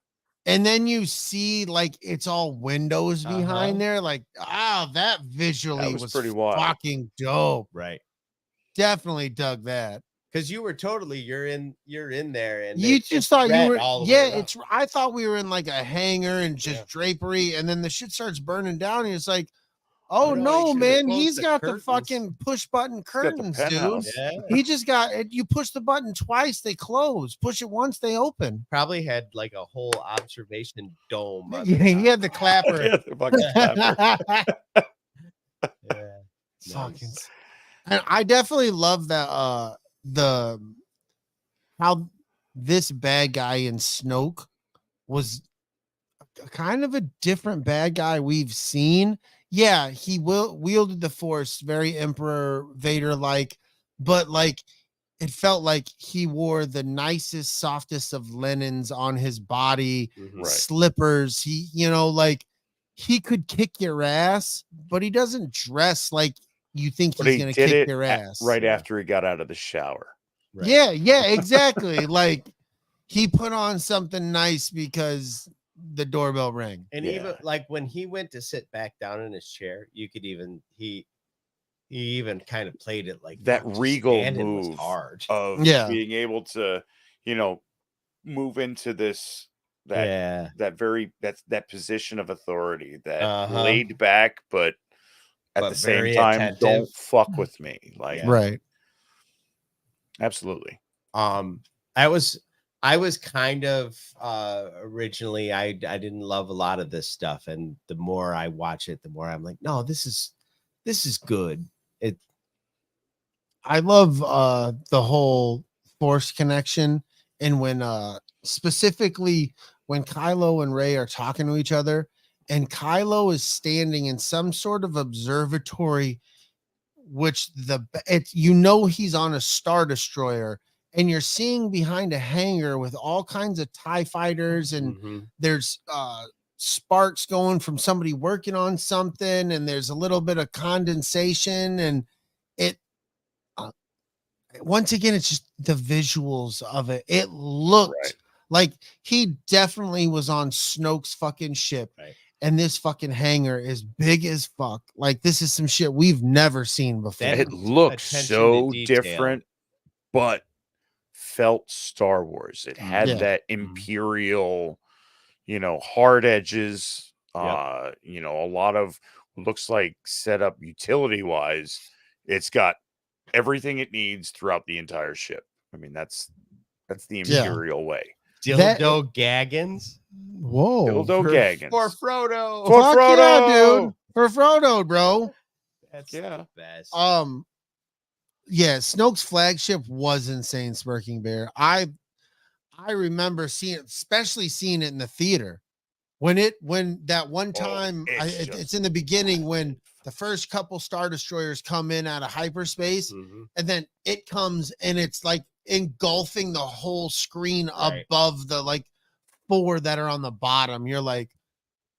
And then you see like it's all windows behind there. Like, that visually was pretty wild. Fucking dope. Right. Definitely dug that. Because you were you're in there, and you just thought you were it's I thought we were in like a hangar and just drapery, and then the shit starts burning down, and it's like, oh no, man, he's got the fucking push button curtains, dude. Yeah. He just got it. You push the button twice, they close. Push it once, they open. Probably had like a whole observation dome. Yeah, he had the clapper. Fucking. And I definitely love that how this bad guy in Snoke was kind of a different bad guy we've seen. Yeah, he wielded the Force very Emperor Vader like, but like it felt like he wore the nicest, softest of linens on his body, slippers. He, like he could kick your ass, but he doesn't dress like you think he's gonna kick your ass right after he got out of the shower. Right. Yeah, exactly. Like he put on something nice because the doorbell rang. And even like when he went to sit back down in his chair, you could even he even kind of played it like that regal move hard of being able to, move into this that that position of authority, that Uh-huh. laid back, but at But the same very time, attentive. don't fuck with me. Like, Yeah. Right. absolutely. I was kind of originally I didn't love a lot of this stuff, and the more I watch it, the more I'm like, no, this is good. I love the whole Force connection, and when specifically when Kylo and Rey are talking to each other, and Kylo is standing in some sort of observatory, which he's on a Star Destroyer, and you're seeing behind a hangar with all kinds of TIE fighters, and Mhm. there's sparks going from somebody working on something, and there's a little bit of condensation, and it once again, it's just the visuals of it. It looked Right. like he definitely was on Snoke's fucking ship. Right. And this fucking hangar is big as fuck. Like, this is some shit we've never seen before. That- It looks attention to so detail. different, but felt Star Wars. It had Yeah. that imperial, hard edges. Yep. A lot of looks like set up utility wise. It's got everything it needs throughout the entire ship. I mean, that's the Yeah. imperial way. Dildo Gaggins Whoa. Dildo Gaggins. for Frodo. For Fuck Frodo. yeah, dude. For Frodo, bro. That's Yeah. the best. Yeah, Snoke's flagship was insane, Smirking Bear. I remember especially seeing it in the theater. When that one time, it's in the beginning when the first couple Star Destroyers come in out of hyperspace, Mhm. and then it comes and it's like engulfing the whole screen Right. above the like 4 that are on the bottom. You're like,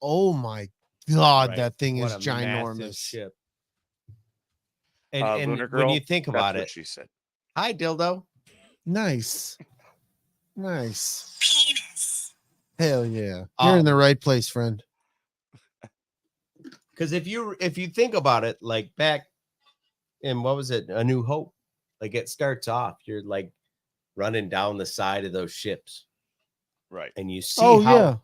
oh my God, Right. that thing What is a massive ginormous. ship. And Lunar when Girl, you think that's about what it, she said. hi Dildo. Nice. Penis. Hell yeah. You're in the right place, friend. Because if you think about it, like back in what was it, A New Hope, like it starts off, you're like running down the side of those ships, Right. and you see how yeah.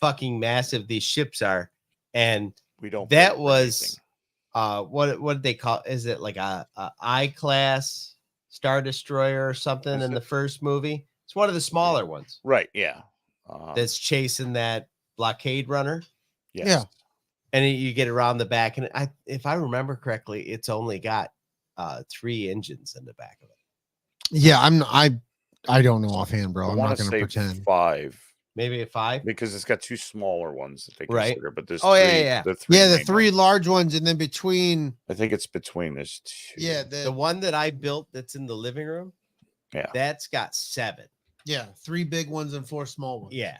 fucking massive these ships are, and We don't. that pay for was anything. what did they call? Is it like a I-class Star Destroyer or something Is in it? the first movie? It's one of the smaller ones Right. Yeah. that's chasing that blockade runner. Yes. Yeah. And you get around the back, and if I remember correctly, it's only got 3 engines in the back of it. Yeah, I don't know offhand, bro. I I'm want not to gonna say pretend. 5 Maybe a 5. because it's got 2 smaller ones that they Right. consider, but there's Oh, 3. yeah. The 3 Yeah, the main 3 ones. large ones, and then between I think it's between this 2. yeah, The one that I built that's in the living room, Yeah. that's got 7. 3 big ones and 4 small ones. Yeah.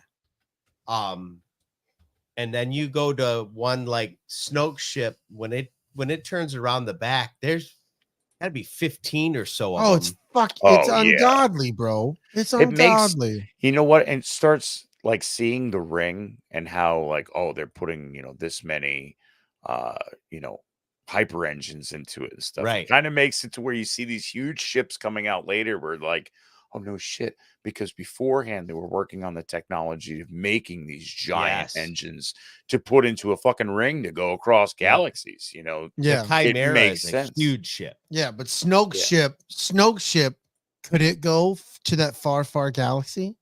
And then you go to one like Snoke's ship, when it turns around the back, there's gotta be 15 or so of Oh, them. it's it's Oh, yeah. ungodly, bro. It's It makes- ungodly. You know what? And it starts like seeing the ring and how like, oh, they're putting, this many hyper engines into it and stuff. Right. It kind of makes it to where you see these huge ships coming out later where like, oh no shit. Because beforehand they were working on the technology of making these giant Yes. engines to put into a fucking ring to go across galaxies, Yeah. The Chimera makes is sense. a huge ship. Yeah, but Snoke's ship, could it go to that far galaxy?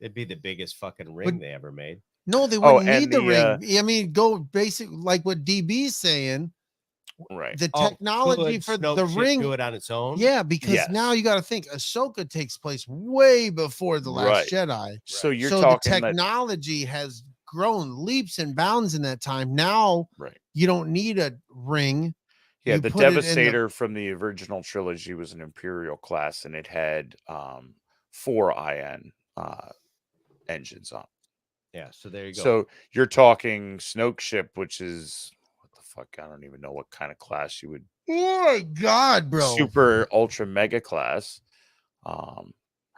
It'd be the biggest fucking ring they ever made. No, they Oh, wouldn't need and the the, ring. I mean, go basic like what DB's saying. right. The technology could for Snoke the ship ring. do it on its own. Yeah, because now Yes. you got to think Ahsoka takes place way before the Last Jedi. So you're So talking the that technology has grown leaps and bounds in that time. Now right. you don't need a ring. Yeah, You the put it in the- Devastator from the original trilogy was an Imperial class, and it had 4 IN engines on. Yeah, so there you go. So you're talking Snoke ship, which is what the fuck? I don't even know what kind of class you would. Oh my God, bro! Super ultra mega class. How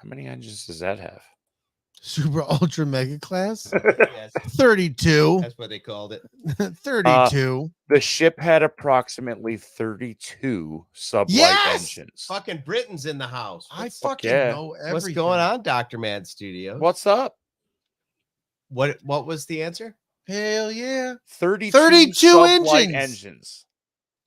many engines does that have? Super ultra mega class. Yes, 32. that's what they called it. 32. The ship had approximately 32 sublight Yes! engines. Fucking Britain's in the house. I What's, fucking yeah. know everything. what's going on, Dr. Mad Studios? What's up? What was the answer? Hell yeah. 32 engines. sublight engines,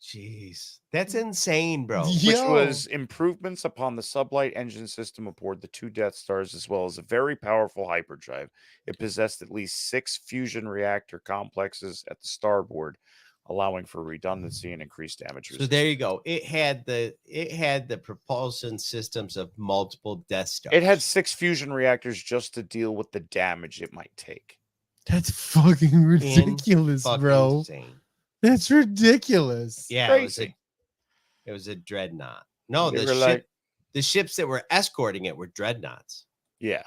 Jeez, that's insane, bro. which Yo. was improvements upon the sublight engine system aboard the 2 Death Stars, as well as a very powerful hyperdrive. It possessed at least 6 fusion reactor complexes at the starboard, allowing for redundancy and increased damage So resistance. there you go. It had the propulsion systems of multiple Death Stars. It had 6 fusion reactors just to deal with the damage it might take. That's fucking ridiculous, Fucking bro. insane. That's ridiculous. Yeah, Crazy. it was a dreadnought. No, They the were ship, like- the ships that were escorting it were dreadnoughts. Yeah.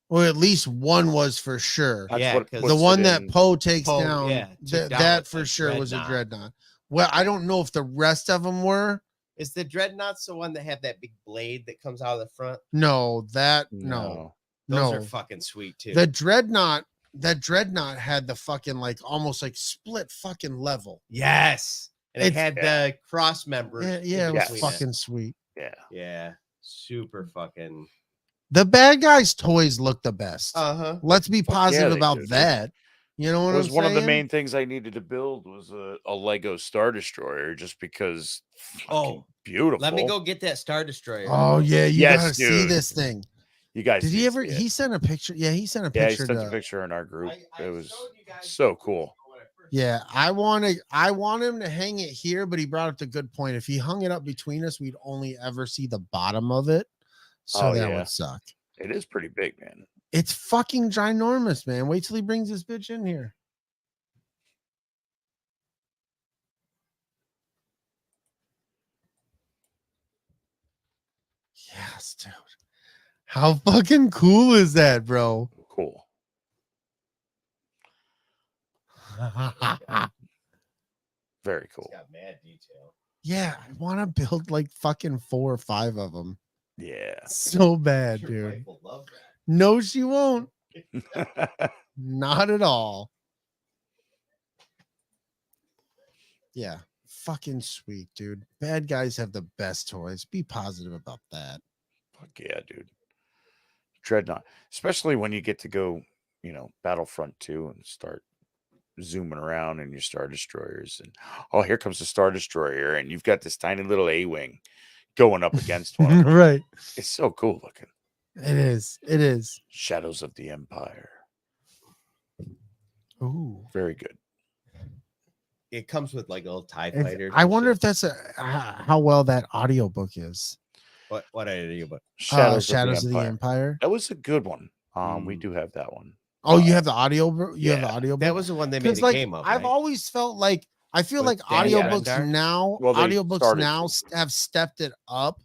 Or at least one was for sure. That's Yeah, what 'cause The puts one it that in- Poe takes Poe, down, yeah, took down that a for sure was a dreadnought. dreadnought. Well, I don't know if the rest of them were. Is the dreadnoughts the one that have that big blade that comes out of the front? No, no. Those are fucking sweet too. The dreadnought, that dreadnought had the fucking like almost like split fucking level. Yes, and it It's- had the cross members. Yeah, in yeah, it was between fucking sweet. Yeah. Yeah, super fucking. The bad guys' toys look the best. Uh-huh. Let's be Fuck yeah, positive they about do, dude. that. You know what It was I'm one of the saying? main things I needed to build was a Lego Star Destroyer, just because. Oh, Beautiful. let me go get that Star Destroyer. Oh yeah, you Yes, gotta see dude. this thing. You guys. Did need he to ever? see it. He sent a picture. Yeah, he sent a Yeah, he picture. sent a to, picture in our group. I It was showed you guys so cool. when I first- Yeah, I want him to hang it here, but he brought up the good point. If he hung it up between us, we'd only ever see the bottom of it. So Oh, that yeah. would suck. It is pretty big, man. It's fucking ginormous, man. Wait till he brings this bitch in here. Yes, dude. How fucking cool is that, bro? Cool. Very It's cool. got mad detail. Yeah, I want to build like fucking 4 or 5 of them. Yeah. So bad, Your dude. wife will love that. No, she won't. Not at all. Yeah, fucking sweet, dude. Bad guys have the best toys. Be positive about that. Fuck yeah, dude. Dreadnought. Especially when you get to go, Battlefront 2 and start zooming around in your Star Destroyers. And oh, here comes the Star Destroyer. And you've got this tiny little A-Wing going up against one of them. Right. It's so cool looking. It is. It is. Shadows of the Empire. Ooh. Very good. It comes with like little TIE If- fighters. I and wonder shit. if that's how well that audiobook is. what idea, but Shadows of the Empire. That was a good one. We Mm. do have that one. Oh, you have the audio. You have the yeah, audio. that was the one they made a like game of. I've right? always felt like I feel With like Danny audiobooks Avendar? now, Well, they audiobooks started now to. have stepped it up.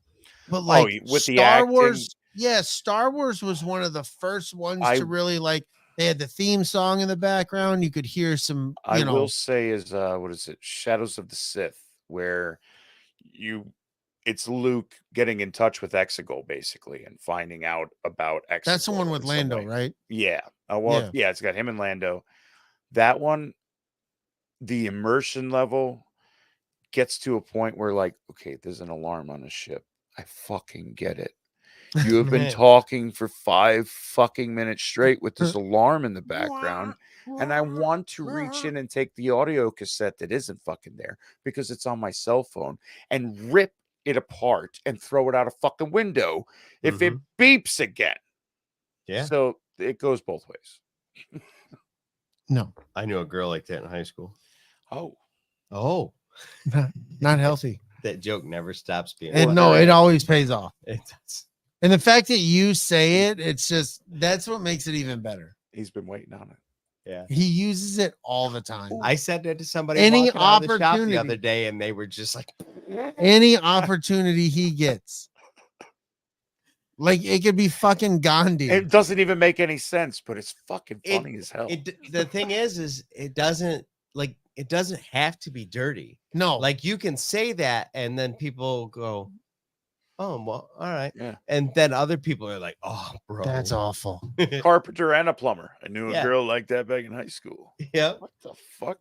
But like with the Star acting- Wars, yeah, Star Wars was one of the first ones I- to really like. They had the theme song in the background. You could hear some. I You know, will say is what is it? Shadows of the Sith, where it's Luke getting in touch with Exegol basically and finding out about Exegol. that's the one with in some Lando, way. right? Yeah. Yeah. Yeah, it's got him and Lando. That one, the immersion level gets to a point where, like, okay, there's an alarm on a ship. I fucking get it. You have been Man. talking for 5 fucking minutes straight with this alarm in the background. And I want to reach in and take the audio cassette that isn't fucking there because it's on my cell phone and rip it apart and throw it out a fucking window if it beeps again. Yeah, So it goes both ways. No, I knew a girl like that in high school. Oh, not healthy. That joke never stops being. And no, it always pays off. It does. And the fact that you say it, it's just that's what makes it even better. he's been waiting on it. Yeah. He uses it all the time. I said that to somebody Any walking out of the shop opportunity. the other day, and they were just like, Any opportunity he gets. Like it could be fucking Gandhi. It doesn't even make any sense, but it's fucking funny as hell. The thing is it doesn't have to be dirty. No, Like you can say that, and then people go, "Oh, well, all right." Yeah. And then other people are like, "Oh, bro, that's awful. Carpenter and a plumber. I knew a Yeah. girl like that back in high school. Yeah, What the fuck?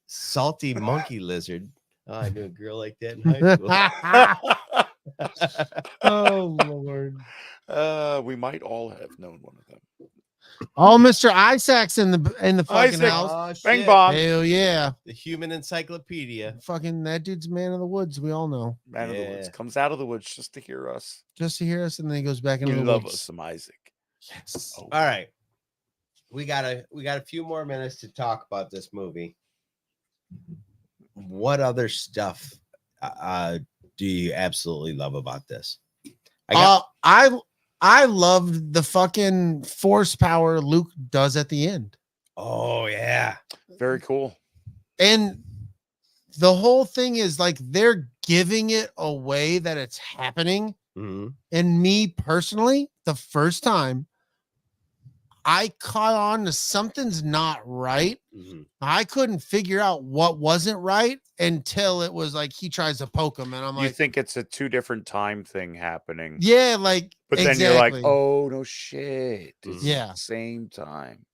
salty monkey lizard. Oh, I knew a girl like that in high school. Oh Lord. We might all have known one of them. Oh, Mr. Isaac's in the fucking Isaac. house. Oh, Bang shit. bomb. Hell yeah. The human encyclopedia. Fucking that dude's man of the woods. We all know. Man of the woods Yeah. comes out of the woods just to hear us. Just to hear us, and then he goes back We into the love woods. us some Isaac. Yes. Oh, All right. We got a few more minutes to talk about this movie. What other stuff do you absolutely love about this? I loved the fucking force power Luke does at the end. Oh yeah. very cool. And the whole thing is like they're giving it away that it's happening. Mhm. And me personally, the first time I caught on to something's not right. Mhm. I couldn't figure out what wasn't right until it was like he tries to poke him, and I'm You like, think it's a 2 different time thing happening, yeah, like, but then you're like, exactly. oh no shit, it's Yeah. the same time.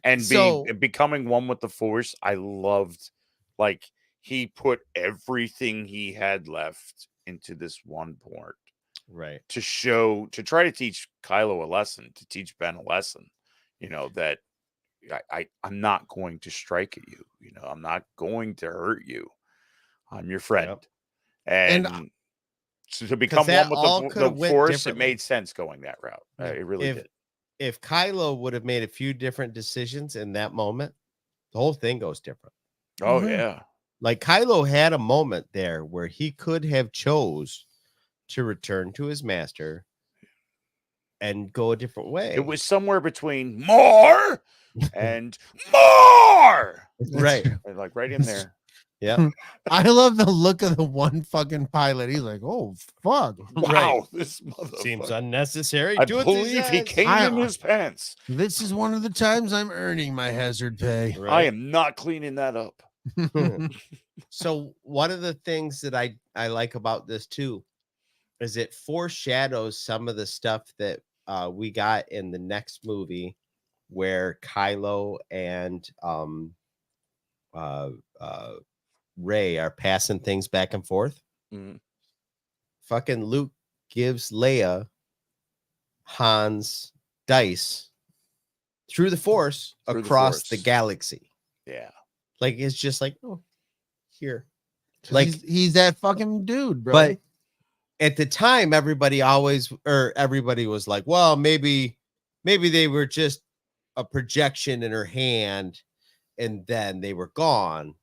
And So- becoming one with the Force, I loved. Like he put everything he had left into this one part Right. to try to teach Kylo a lesson, to teach Ben a lesson. You know that I'm not going to strike at you. You know, I'm not going to hurt you. I'm your friend. And And so to become that one all with could've the went Force, it differently. made sense going that route. It really did. If Kylo would have made a few different decisions in that moment, the whole thing goes different. Oh Mhm. yeah. Like Kylo had a moment there where he could have chose to return to his master and go a different way. It was somewhere between more and more. right. And like right in there. Yeah. I love the look of the one fucking pilot. He's like, oh fuck. Wow, this motherfucker. Seems unnecessary. I Do it believe he came in his pants. This is one of the times I'm earning my hazard pay. I am not cleaning that up. So one of the things that I like about this too is it foreshadows some of the stuff that we got in the next movie where Kylo and Rey are passing things back and forth. Mhm. Fucking Luke gives Leia Han's dice through the Force Through the across the Force. galaxy. Yeah. Like it's just like, oh, here. Like Like, he's that fucking dude, bro. but at the time, everybody was like, well, maybe they were just a projection in her hand, and then they were gone.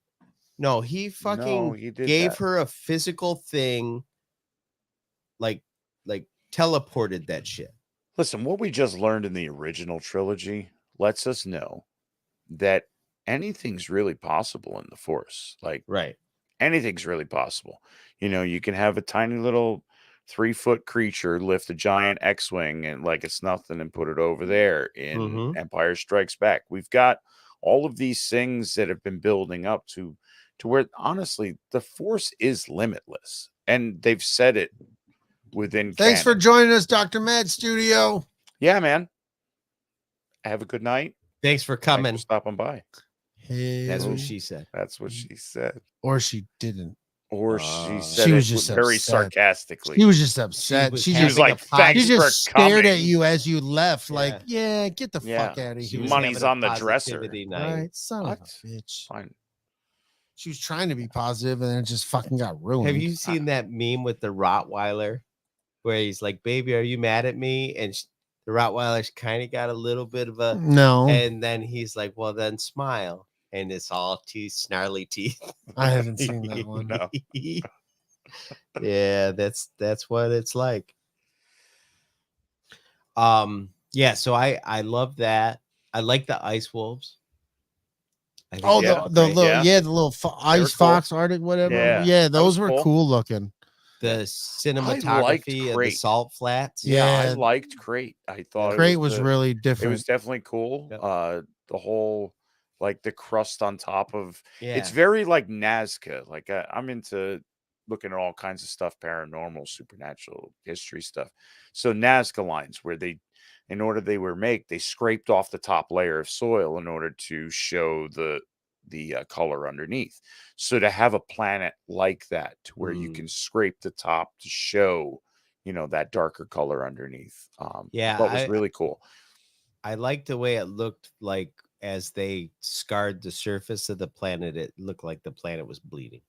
No, he fucking he did gave that. her a physical thing, like teleported that shit. Listen, what we just learned in the original trilogy lets us know that anything's really possible in the Force. Like Right. anything's really possible. You know, you can have a tiny little 3-foot creature lift a giant X-wing and like it's nothing and put it over there in Mhm. Empire Strikes Back. We've got all of these things that have been building up to where honestly the Force is limitless, and they've said it within. Thanks for canon. joining us, Dr. Mad Studio. Yeah, man. Have a good night. Thanks for Thanks coming. for stopping by. That's Hell- what she said. That's what she said. or she didn't. Or Uh, she said She was it just very upset. sarcastically. She was just upset. was She She was just having like, a pod- thanks she just for stared coming. at you as you left, like, Yeah. yeah, get the Yeah. fuck out of She here. was Money's having a on the dresser. positivity night. Right, son of a What? bitch. Fine. She was trying to be positive, and then it just fucking got ruined. Have you seen that meme with the Rottweiler where he's like, baby, are you mad at me? And the Rottweiler's kind of got a little bit of a, No, and then he's like, well, then smile. And it's all teeth, snarly teeth. I haven't seen that one. No. Yeah, that's what it's like. Yeah, so I love that. I like the ice wolves. I think Oh, they're Yeah, the great. little yeah. the little were ice cool. fox, Arctic, whatever. Yeah, Yeah, that those was were cool. cool looking. The cinematography of the Crate. salt flats. Yeah, I Yeah. liked Crate. I thought Crate was the- really It different. was definitely cool. Yep. The whole like the crust on top of Yeah. it's very like Nazca. Like I'm into looking at all kinds of stuff, paranormal, supernatural, history stuff. So Nazca lines where in order they were made, they scraped off the top layer of soil in order to show the color underneath. So to have a planet like that, to where you Mm. can scrape the top to show, that darker color underneath, Yeah, that was really cool. I like the way it looked like as they scarred the surface of the planet. It looked like the planet was bleeding.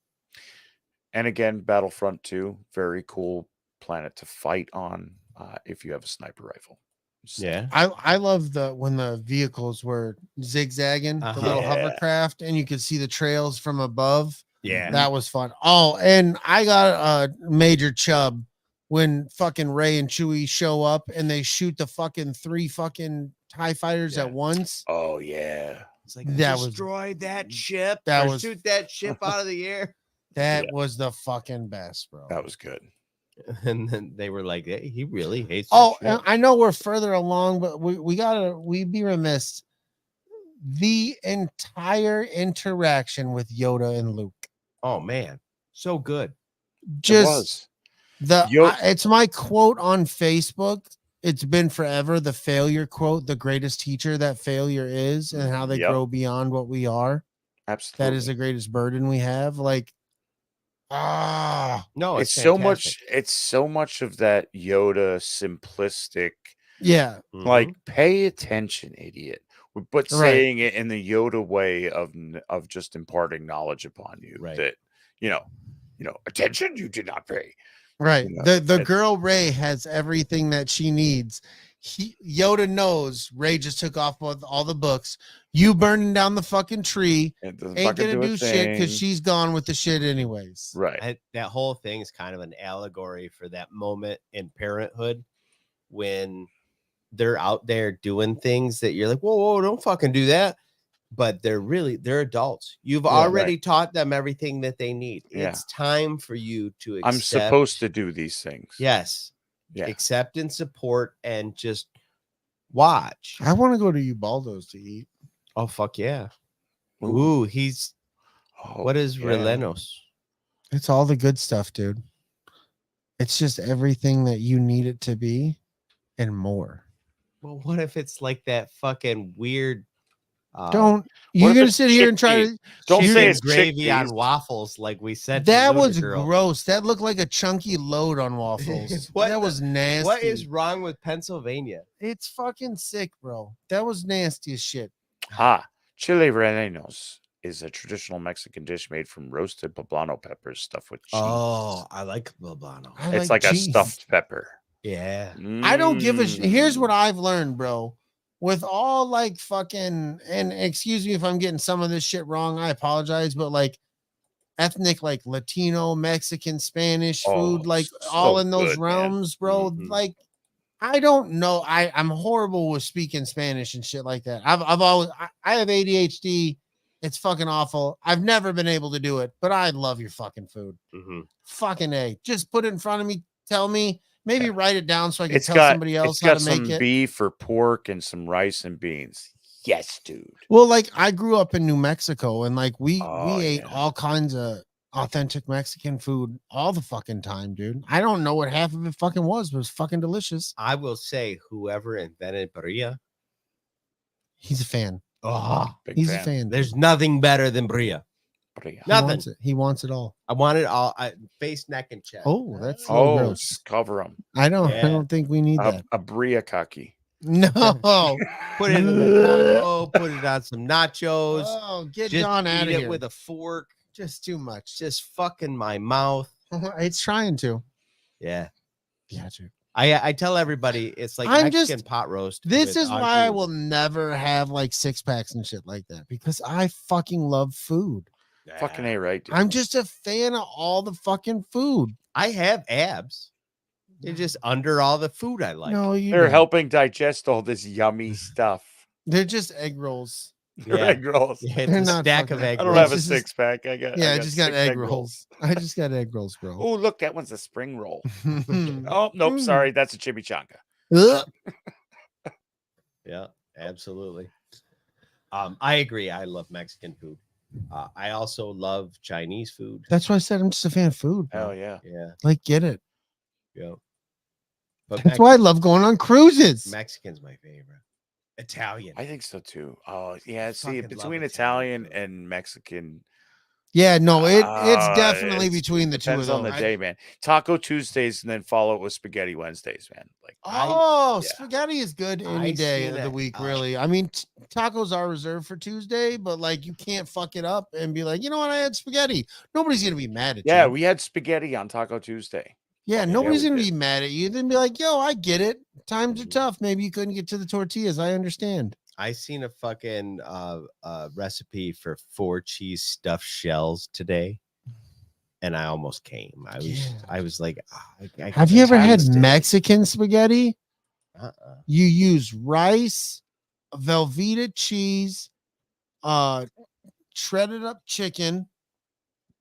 And again, Battlefront 2, very cool planet to fight on if you have a sniper rifle. I love when the vehicles were zigzagging, the little Yeah. hovercraft, and you could see the trails from above. Yeah. That was fun. Oh, and I got a major chub when fucking Ray and Chewie show up and they shoot the fucking 3 fucking TIE fighters at once. Oh yeah. It's like That was- destroy that ship. that Or was- shoot that ship out of the air. That was the fucking best, bro. That was good. And then they were like, hey, he really hates. Oh, that ship. I know we're further along, but we'd be remiss. The entire interaction with Yoda and Luke. Oh man, so good. It Just was. Yo- it's my quote on Facebook. It's been forever. The failure quote, the greatest teacher that failure is, and how they Yep. grow beyond what we are. Absolutely. That is the greatest burden we have. Like, No, it's it's so fantastic. much. It's so much of that Yoda simplistic. yeah. Mhm. Like, pay attention, idiot. But Right. saying it in the Yoda way of just imparting knowledge upon you. Right. That attention you did not pay. Right. You know, The it's- girl Ray has everything that she needs. Yoda knows Ray just took off with all the books. You burning down the fucking tree It doesn't ain't fucking gonna do a shit because thing. she's gone with the shit anyways. Right. That whole thing is kind of an allegory for that moment in parenthood when they're out there doing things that you're like, whoa, don't fucking do that. But they're adults. You've already taught them everything that they need. Yeah. It's time for you to accept. I'm supposed to do these things. Yes. Yeah. Accept and support and just watch. I want to go to Ubaldo's to eat. Oh, fuck yeah. Ooh. Ooh, he's Oh, what is yeah. Relenos? It's all the good stuff, dude. It's just everything that you need it to be and more. Well, what if it's like that fucking weird Don't What you're if gonna it's sit here and try chickpeas? to Don't chicken say it's gravy on chickpeas. waffles like we said. to that Luna was Girl. gross. That looked like a chunky load on waffles. What that the- was nasty. What is wrong with Pennsylvania? It's fucking sick, bro. That was nasty as shit. Chile rellenos is a traditional Mexican dish made from roasted poblano peppers stuffed with cheese. Oh, I like poblano. I It's like a cheese. stuffed pepper. Yeah. I don't give a here's Mm. what I've learned, bro. With all like fucking, and excuse me if I'm getting some of this shit wrong, I apologize, but like ethnic, like Latino, Mexican, Spanish food, Oh, like so all in those good, man. realms, bro. Mhm. Like, I don't know. I'm horrible with speaking Spanish and shit like that. I've always I have ADHD. It's fucking awful. I've never been able to do it, but I love your fucking food. Mhm. Fucking A. Just put it in front of me. Tell me. Maybe Yeah. write it down so I can It's tell got somebody else it's how got to some make it. beef or pork and some rice and beans. Yes, dude. Well, like I grew up in New Mexico and like we Oh, ate yeah. all kinds of authentic Mexican food all the fucking time, dude. I don't know what half of it fucking was, but it was fucking delicious. I will say, whoever invented Bria, He's a fan. Big He's fan. a fan. there's nothing better than Bria. Bria. He nothing. wants it. He wants it all. I want it all. Face, neck, and chest. Oh, that's a little Oh, gross. cover them. I don't. Yeah. I don't think we need that. A bria kaki. No. Put it in the taco, put it on some nachos. Oh, get Just John out eat of it here. with a fork. Just too much. Just fucking my mouth. It's trying to. Yeah. Yeah, dude. I tell everybody it's like I'm Mexican just- pot roast. This with is why I au jus. will never have like 6-packs and shit like that because I fucking love food. Fucking A, right? Dude. I'm just a fan of all the fucking food. I have abs. They're just under all the food I like. No, you They're don't. helping digest all this yummy stuff. They're just egg rolls. They're Yeah. egg rolls. Yeah, it's They're a not stack of fucking- egg I don't rolls. have a It's just- 6-pack. I got. Yeah, I just got 6 egg rolls. I just got egg rolls, bro. Oh, look, that one's a spring roll. Ugh. Oh, nope, sorry, that's a chimichanga. Yeah, absolutely. I agree. I love Mexican food. I also love Chinese food. That's why I said I'm just a fan of food. bro. Hell yeah. Yeah, Like, get it. yeah. But That's why I love going on cruises. Mexican's my favorite. Italian. I think so too. Oh, yeah. See, Fucking love between Italian Italian food. and Mexican, Yeah, no, it's definitely It between the two of depends on those. the day, man. Taco Tuesdays and then follow it with Spaghetti Wednesdays, man. Like, Oh, yeah. spaghetti is good I any day seen of the it, week, really. I mean, tacos are reserved for Tuesday, but like you can't fuck it up and be like, you know what, I had spaghetti. Nobody's gonna be mad at yeah, you. we had spaghetti on Taco Tuesday. Yeah, Yeah, nobody's we gonna did. be mad at you. Then be like, yo, I get it. Times are Mhm. tough. Maybe you couldn't get to the tortillas. I understand. I seen a fucking recipe for 4 cheese stuffed shells today, and I almost came. I was like, I Have you ever had tasted it. Mexican spaghetti? Uh-uh. You use rice, Velveeta cheese, shredded up chicken,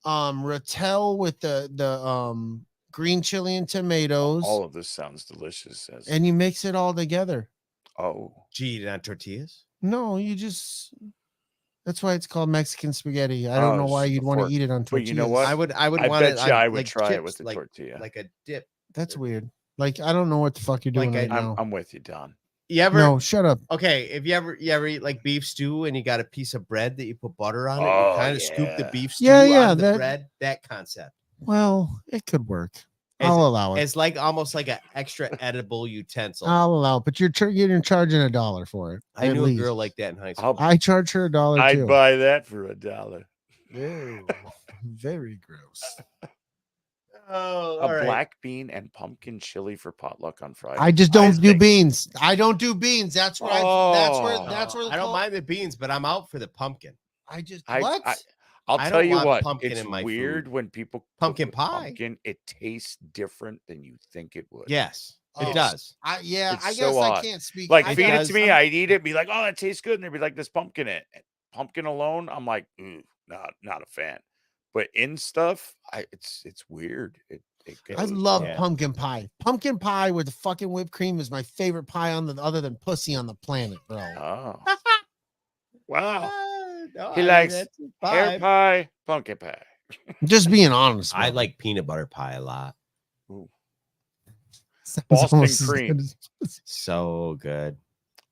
Ratel with the green chili and tomatoes, All of this sounds delicious. and you mix it all together. Oh, Gee, on tortillas? No, you just that's why it's called Mexican spaghetti. I don't know why it's you'd want to before- eat it on but tortillas. you know what? I would I want bet it you on, I would like, try it chips, with the tortilla. like a dip. That's weird. Like I don't know what the fuck you're doing Like right now. I'm with you, Don. You ever No, shut up. Okay, if you ever eat like beef stew and you got a piece of bread that you put butter on it, Oh, you kind of scoop the yeah. beef stew Yeah, out of the that- bread, that concept. Well, it could work. As- I'll allow it. It's like almost like an extra edible utensil. I'll allow it, but you're charging $1 for it. I at knew least. a girl like that in high school. I'll, I charge her $1 I'd too. buy that for $1. Ew, very gross. Oh, A all right. black bean and pumpkin chili for potluck on Friday. I just don't do think- beans. I don't do beans. That's where that's where Oh. that's where the I don't cult- mind the beans, but I'm out for the pumpkin. I just I- what? I'll I tell don't you want what. pumpkin It's in my weird food. when people cook Pumpkin with pie. Pumpkin, it tastes different than you think it would. Yes, Oh, it does. I It's guess so I odd. can't speak. Like I feed it got- to me, I'd eat it, be like, "Oh, that tastes good," and they'd be like, "This pumpkin in it." Pumpkin alone, I'm like, not a fan. But in stuff, it's weird. It I goes love well. pumpkin pie. Pumpkin pie with the fucking whipped cream is my favorite pie on the other than pussy on the planet, bro. Oh, wow. No, He I mean, likes that's Hair fine. pie, pumpkin pie. Just being honest. I bro. like peanut butter pie a lot. Sounds Boston almost as cream. good as- So good.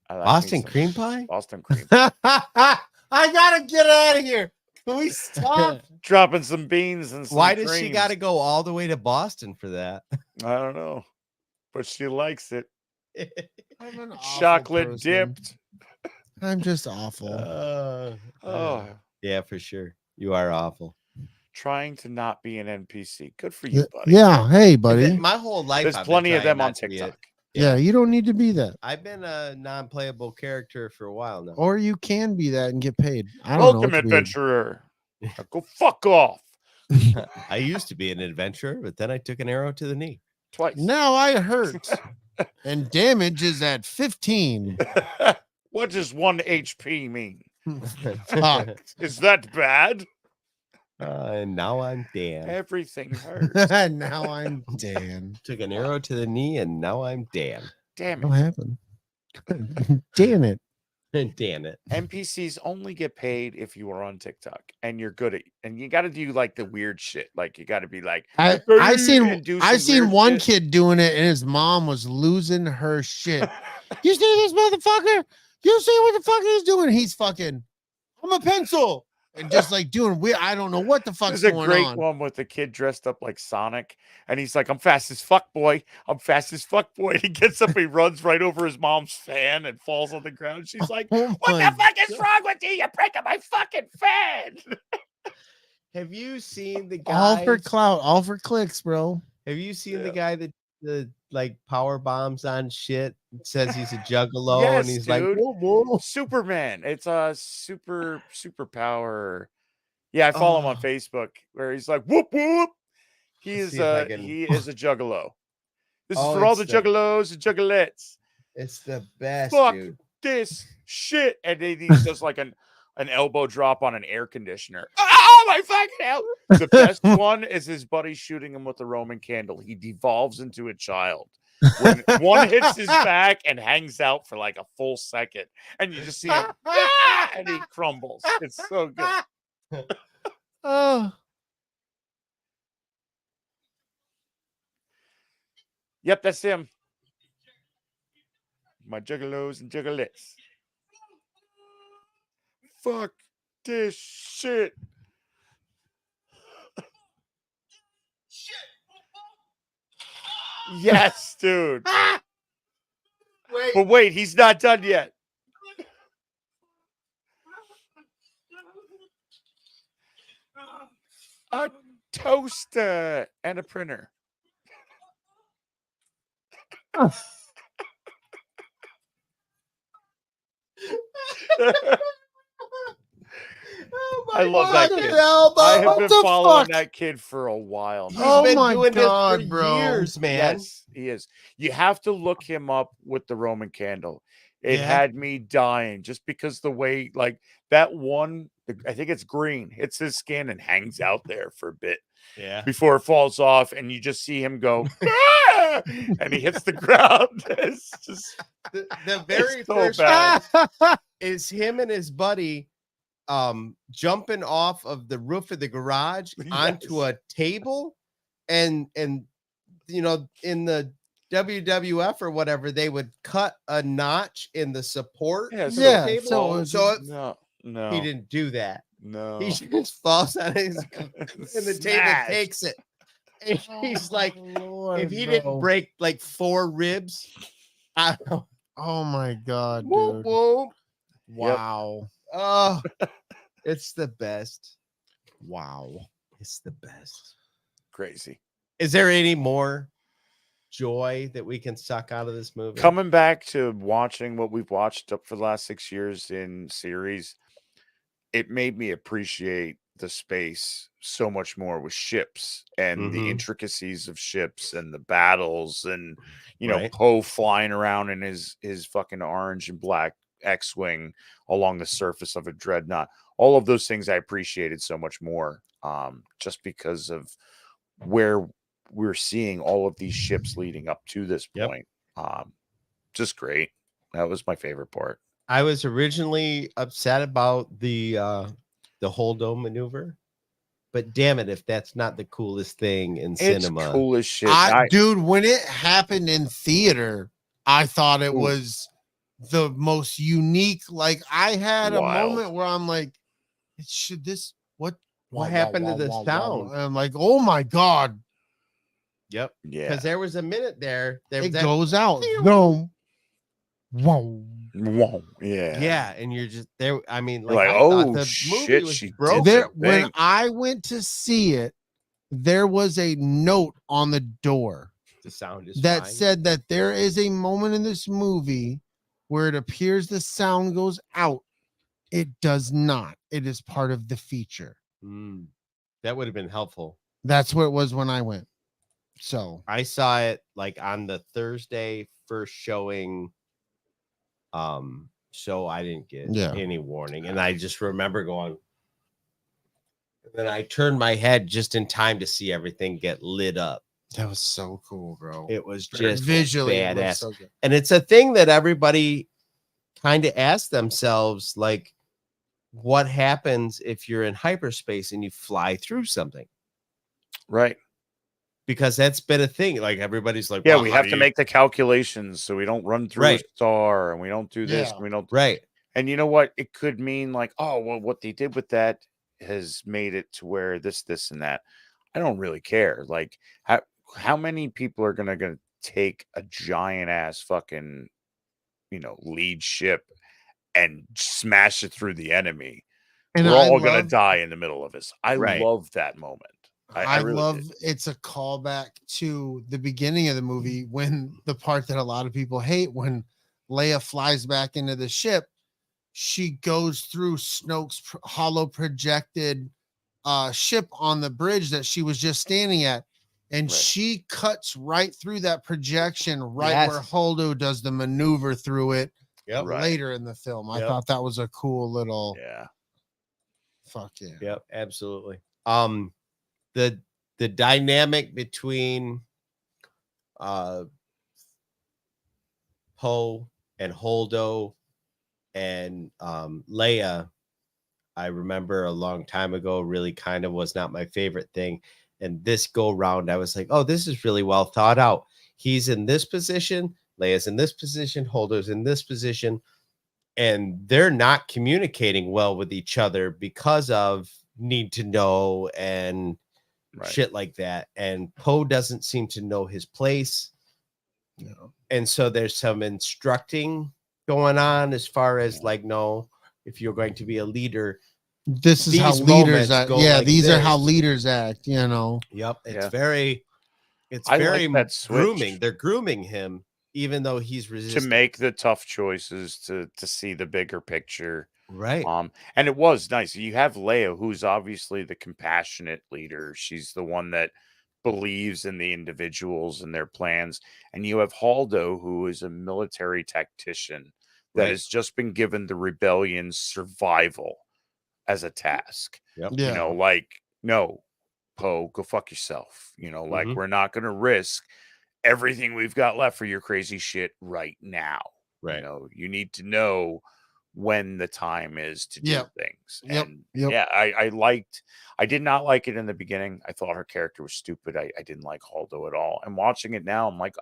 I like me Boston some cream pie? Boston cream. I gotta get out of here. Can we stop? Dropping some beans and some Why does she creams. got to go all the way to Boston for that? I don't know, but she likes it. I'm an awful Chocolate person. dipped. I'm just awful. Oh, yeah, for sure. You are awful. trying to not be an NPC. Good for you, buddy. Yeah. Hey, buddy. My whole life, There's I've been plenty of trying them on not to be TikTok. Yeah, you don't need to be that. I've been a non-playable character for a while now. Or you can be that and get paid. I don't Welcome, know. It's weird. adventurer. Now go fuck off I used to be an adventurer, but then I took an arrow to the knee. twice. Now I hurt. And damage is at 15. What does 1 HP mean? Fuck. Is that bad? And now I'm Dan. Everything hurts. Now I'm Dan. Took an arrow to the knee, and now I'm Dan. Damn What it. happened? Damn it. Damn it. NPCs only get paid if you are on TikTok and you're good at, and you got to do like the weird shit. Like you got to be like, I and seen do I some seen weird one shit. kid doing it and his mom was losing her shit. You see this motherfucker? You see what the fuck he's doing? He's fucking, I'm a pencil. And just like doing weird. I don't know what the fuck's There's a going great on. one with the kid dressed up like Sonic, and he's like, "I'm fast as fuck, boy. I'm fast as fuck, boy." And he gets up, he runs right over his mom's fan and falls on the ground. She's like, Oh "What my the fuck is wrong with you? You're breaking my fucking fan." Have you seen the guy? All for clout, all for clicks, bro. Have you seen the Yeah. guy that the like power bombs on shit? Says he's a juggalo, Yes, and he's like, dude. whoa, whoa. Superman. It's a superpower. Yeah, I follow him on Oh. Facebook where he's like, "Whoop whoop." He Let's is see if I can- he is a juggalo. This Oh, is for all it's the the- juggalos and juggalettes. It's the best, Fuck. dude. This shit, and then he does like an elbow drop on an air conditioner. Oh my fucking hell! The best one is his buddy shooting him with a Roman candle. He devolves into a child when one hits his back and hangs out for like a full second, and you just see him, "Ah!" and he crumbles. It's so good. Oh, Yep, that's him. My juggalos and juggalettes. Fuck this shit. Yes, dude. Wait. But wait, he's not done yet. A toaster and a printer. Oh I love that God, kid. Elbow. I have What been the following fuck? that kid for a while He's now. Oh been my doing God, this for bro. years, man. Yes, he is. You have to look him up with the Roman candle. It Yeah. had me dying just because the way, like that one, I think it's green, hits his skin and hangs out there for a bit Yeah. before it falls off, and you just see him go, "Ah!" and he hits the ground. It's just The very so first bad. one is him and his buddy jumping off of the roof of the garage onto Yes. a table, and you know, in the WWF or whatever, they would cut a notch in the support Yeah, of the Yeah, table. so it was So no, he didn't do that. no. He just falls on his and the table Smash. takes it. And he's like, Lord, if he didn't bro. break like 4 ribs, I don't know. Oh my God, Whoop, dude. whoop. Wow. Oh, it's the best. Wow. It's the best. Crazy. Is there any more joy that we can suck out of this movie? Coming back to watching what we've watched up for the last 6 years in series, it made me appreciate the space so much more with ships and the Mhm. intricacies of ships and the battles, and you know, Right. Poe flying around in his fucking orange and black X-wing along the surface of a dreadnought. All of those things I appreciated so much more, just because of where we're seeing all of these ships leading up to this Yep. point. Just great. That was my favorite part. I was originally upset about the Holdo maneuver, but damn it, if that's not the coolest thing in It's cinema. cool as shit. Dude, when it happened in theater, I thought it Ooh. was the most unique. Like, I had a Wild. moment where I'm like, should this what happened to the sound? I'm like, oh my God, Yep. Yeah. Because there was a minute there. it that, goes out. Boom. Whoa. Whoa. Yeah. yeah, and you're just there. I mean, You're like, like, I thought oh, the movie shit, was she did broken. There, the when thing. I went to see it, there was a note on the door The sound is that fine. said that there is a moment in this movie where it appears the sound goes out. It does not. It is part of the feature. That would have been helpful. That's what it was when I went. So I saw it like on the Thursday first showing. So I didn't get Yeah. any warning, and I just remember going. And then I turned my head just in time to see everything get lit up. that was so cool, bro. It was just Visually it looked badass. so good. And it's a thing that everybody kind of asks themselves, like, what happens if you're in hyperspace and you fly through something? Right. Because that's been a thing. Like, everybody's like, Yeah, well, we how have do to you-" make the calculations so we don't run through Right. a star, and we don't do this, Yeah. and we don't. Right. And you know what? It could mean like, oh, well, what they did with that has made it to where this, and that. I don't really care. Like, how many people are gonna take a giant ass fucking, lead ship and smash it through the enemy? And We're I all gonna love- die in the middle of this. I Right. love that moment. I really love did. it's a callback to the beginning of the movie when the part that a lot of people hate, when Leia flies back into the ship, she goes through Snoke's hollow projected ship on the bridge that she was just standing at, and Right. she cuts right through that projection right where Yes. Holdo does the maneuver through it Yep. Right. later in the film. I Yep. thought that was a cool little Yeah. fuck yeah. Yep. Absolutely. The dynamic between Poe and Holdo and Leia, I remember a long time ago, really kind of was not my favorite thing. And this go round, I was like, oh, this is really well thought out. He's in this position, Leia's in this position, Holdo's in this position, and they're not communicating well with each other because of need to know and Right. shit like that. And Poe doesn't seem to know his place. And so there's some instructing going on as far as like, no, if you're going to be a leader, This is these how leaders moments act. go Yeah, like these are how this. leaders act, you know. Yep. It's Yeah. very I like that switch. grooming. They're grooming him, even though he's To resistant. make the tough choices, to see the bigger picture. Right. And it was nice. You have Leia, who's obviously the compassionate leader. She's the one that believes in the individuals and their plans. And you have Haldo, who is a military tactician that Right. has just been given the rebellion's survival as a task. Yep. Yeah. You know, like, no, Poe, go fuck yourself. You know, like, Mhm. we're not going to risk everything we've got left for your crazy shit right now. Right. You know, you need to know when the time is to do Yep. things. Yep. And Yep. yeah, I did not like it in the beginning. I thought her character was stupid. I didn't like Haldo at all. And watching it now, I'm like,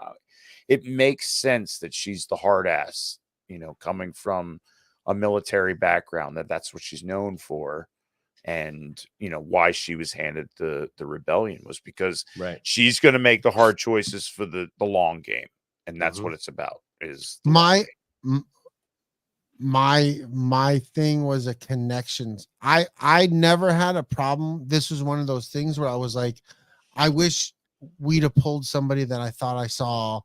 it makes sense that she's the hard ass, you know, coming from a military background, that's what she's known for. And, you know, why she was handed the rebellion was because Right. she's going to make the hard choices for the long game. And that's Mhm. what it's about, is the long game. My thing was a connections. I never had a problem. This was one of those things where I was like, I wish we'd have pulled somebody that I thought I saw.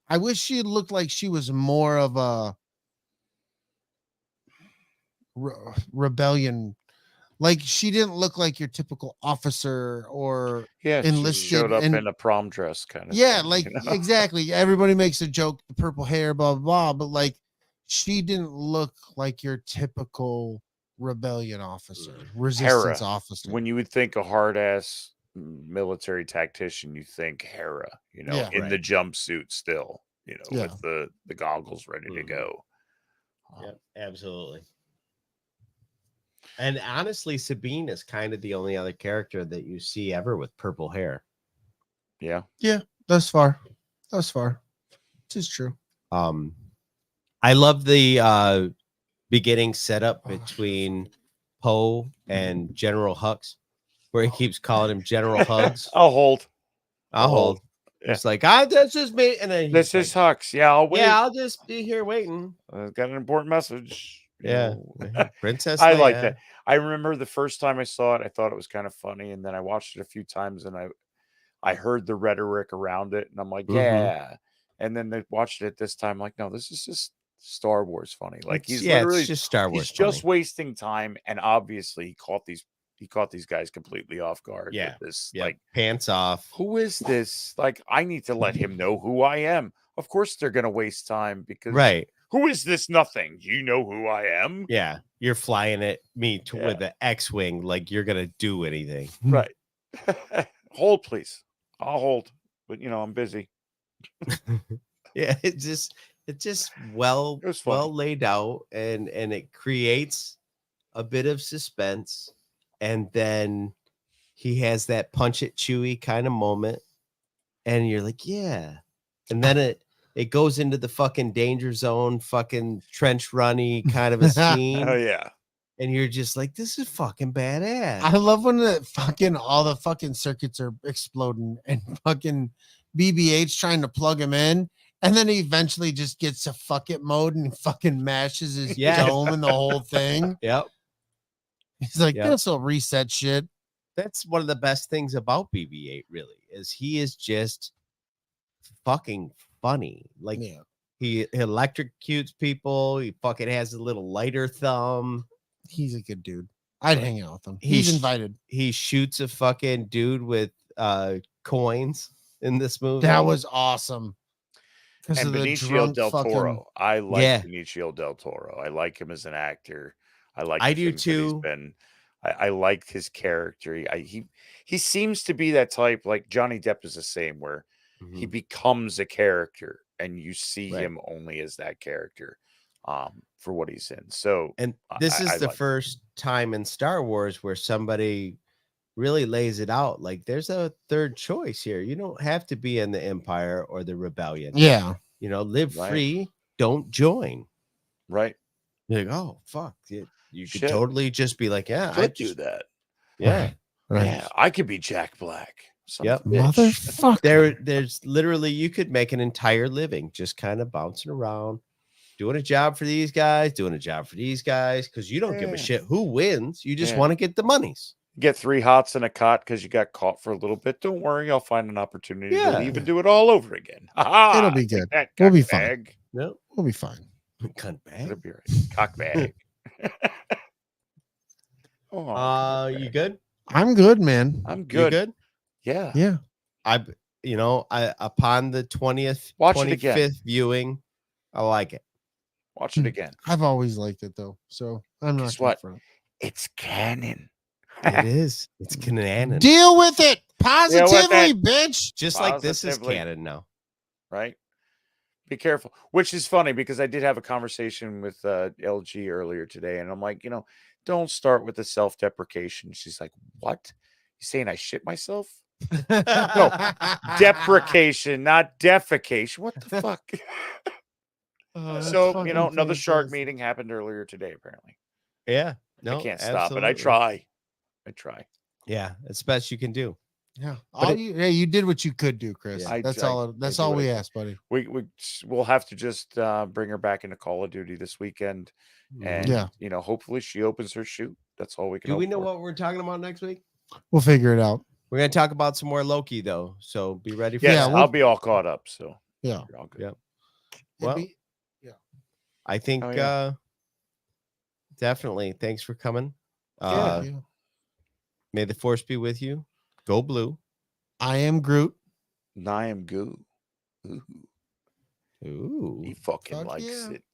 I wish she looked like she was more of a rebellion. Like, she didn't look like your typical officer or Yeah, she enlisted showed up and- in a prom dress kind of yeah, thing, like, you know? exactly. Everybody makes a joke, the purple hair, blah, blah, blah, but like, she didn't look like your typical rebellion officer, resistance Hera. officer. When you would think a hard ass military tactician, you think Hera, you know, Yeah. in the jumpsuit still, you know, Yeah. with the goggles ready to Mhm. go. Yep, absolutely. And honestly, Sabine is kind of the only other character that you see ever with purple hair. Yeah. Thus far. It is true. I love the beginning setup between Poe and General Hux, where he keeps calling him General Hugs. I'll hold. I'll hold. Yeah. It's like, that's just me. And then This is Hux. Yeah, I'll wait. yeah, I'll just be here waiting. I've got an important message. you Yeah. know. Princess I like Leia. that. I remember the first time I saw it, I thought it was kind of funny, and then I watched it a few times, and I heard the rhetoric around it, and I'm like, Mhm. yeah. And then they watched it this time, like, no, this is just Star Wars funny. Like, he's it's literally just Star Wars. he's just wasting time, and obviously he caught these guys completely off guard. Yeah. With this, yeah, like, pants off. who is this? Like, I need to let him know who I am. Of course, they're gonna waste time because Right. who is this? Nothing. You know who I am, Yeah. You're flying at me Yeah. with an X-wing like you're gonna do anything. right? Hold, please. I'll hold, but you know I'm busy. Yeah, it's just well It was funny. well laid out, and it creates a bit of suspense, and then he has that punch it Chewie kind of moment, and you're like, yeah, and then it goes into the fucking danger zone, fucking trench runny kind of a scene, Oh yeah. and you're just like, this is fucking badass. I love when all the fucking circuits are exploding and fucking BB-8's trying to plug him in, and then he eventually just gets to fuck it mode and fucking mashes his Yes. dome and the whole thing. Yep. He's like, Yep. this will reset shit. That's one of the best things about BB-8, really, is he is just fucking funny. Like, Yeah. he electrocutes people. He fucking has a little lighter thumb. He's a good dude. I'd hang out with him. He's- He's invited. He shoots a fucking dude with coins in this movie. That was awesome. Because And of the Benicio drunk del fucking. Toro. I like Yeah. Benicio del Toro. I like him as an actor. I like. I the do things that he's too. been. I liked his character. He seems to be that type. Like Johnny Depp is the same, where he Mhm. becomes a character, and you see Right. him only as that character, for what he's in. So, And this I is the like it. first time in Star Wars where somebody really lays it out. Like, there's a third choice here. You don't have to be in the Empire or the Rebellion. Yeah. You know, live Right. free. Don't join. right? You're like, oh fuck, you could Shit. totally just be like, yeah, I Could do just, that. yeah, Right. Yeah, I could be Jack Black. Son Yep. of a bitch. Motherfucker. There's literally, you could make an entire living just kind of bouncing around, doing a job for these guys, doing a job for these guys, because you don't give a Yeah. shit who wins. You just Yeah. want to get the monies. Get 3 hots and a cot because you got caught for a little bit. Don't worry, I'll find an opportunity Yeah. to leave and do it all over again. Ha-ha, It'll be take good. that We'll be cock fine. bag. No, We'll be fine. cunt It'll bag. be right. Cock bag. Oh, You good? I'm good, man. I'm You good. good? Yeah. Yeah. I upon the 20th, Watch it again. 25th viewing, I like it. Watch it again. I've always liked it though, so I'm not Guess gonna what? front. It's canon. It is. It's canon. Deal with it Deal with positively, it. bitch. Just like this is Positively. canon now. Right? Be careful. Which is funny because I did have a conversation with LG earlier today, and I'm like, don't start with the self-deprecation. She's like, what? You saying I shit myself? Deprecation, not defecation. What the fuck? So, another shark meeting happened earlier today, apparently. Yeah. No, I can't stop it. I absolutely. try. Yeah, it's best you can do. Yeah. But You did what you could do, Chris. Yeah. That's I all. That's do all what we I ask, buddy. We'll have to just bring her back into Call of Duty this weekend, and Yeah. hopefully she opens her chute. That's all we can. Do we hope know for. what we're talking about next week? We'll figure it out. We're going to talk about some more Loki, though. So be ready for Yes, that. I'll be all caught up. So Yeah. you're all good. Yep. It'd Well, be- I think Oh, yeah. definitely. Thanks for coming. yeah. May the force be with you. Go blue. I am Groot. And I am goo. Ooh, Ooh. he fucking Fuck likes yeah. it.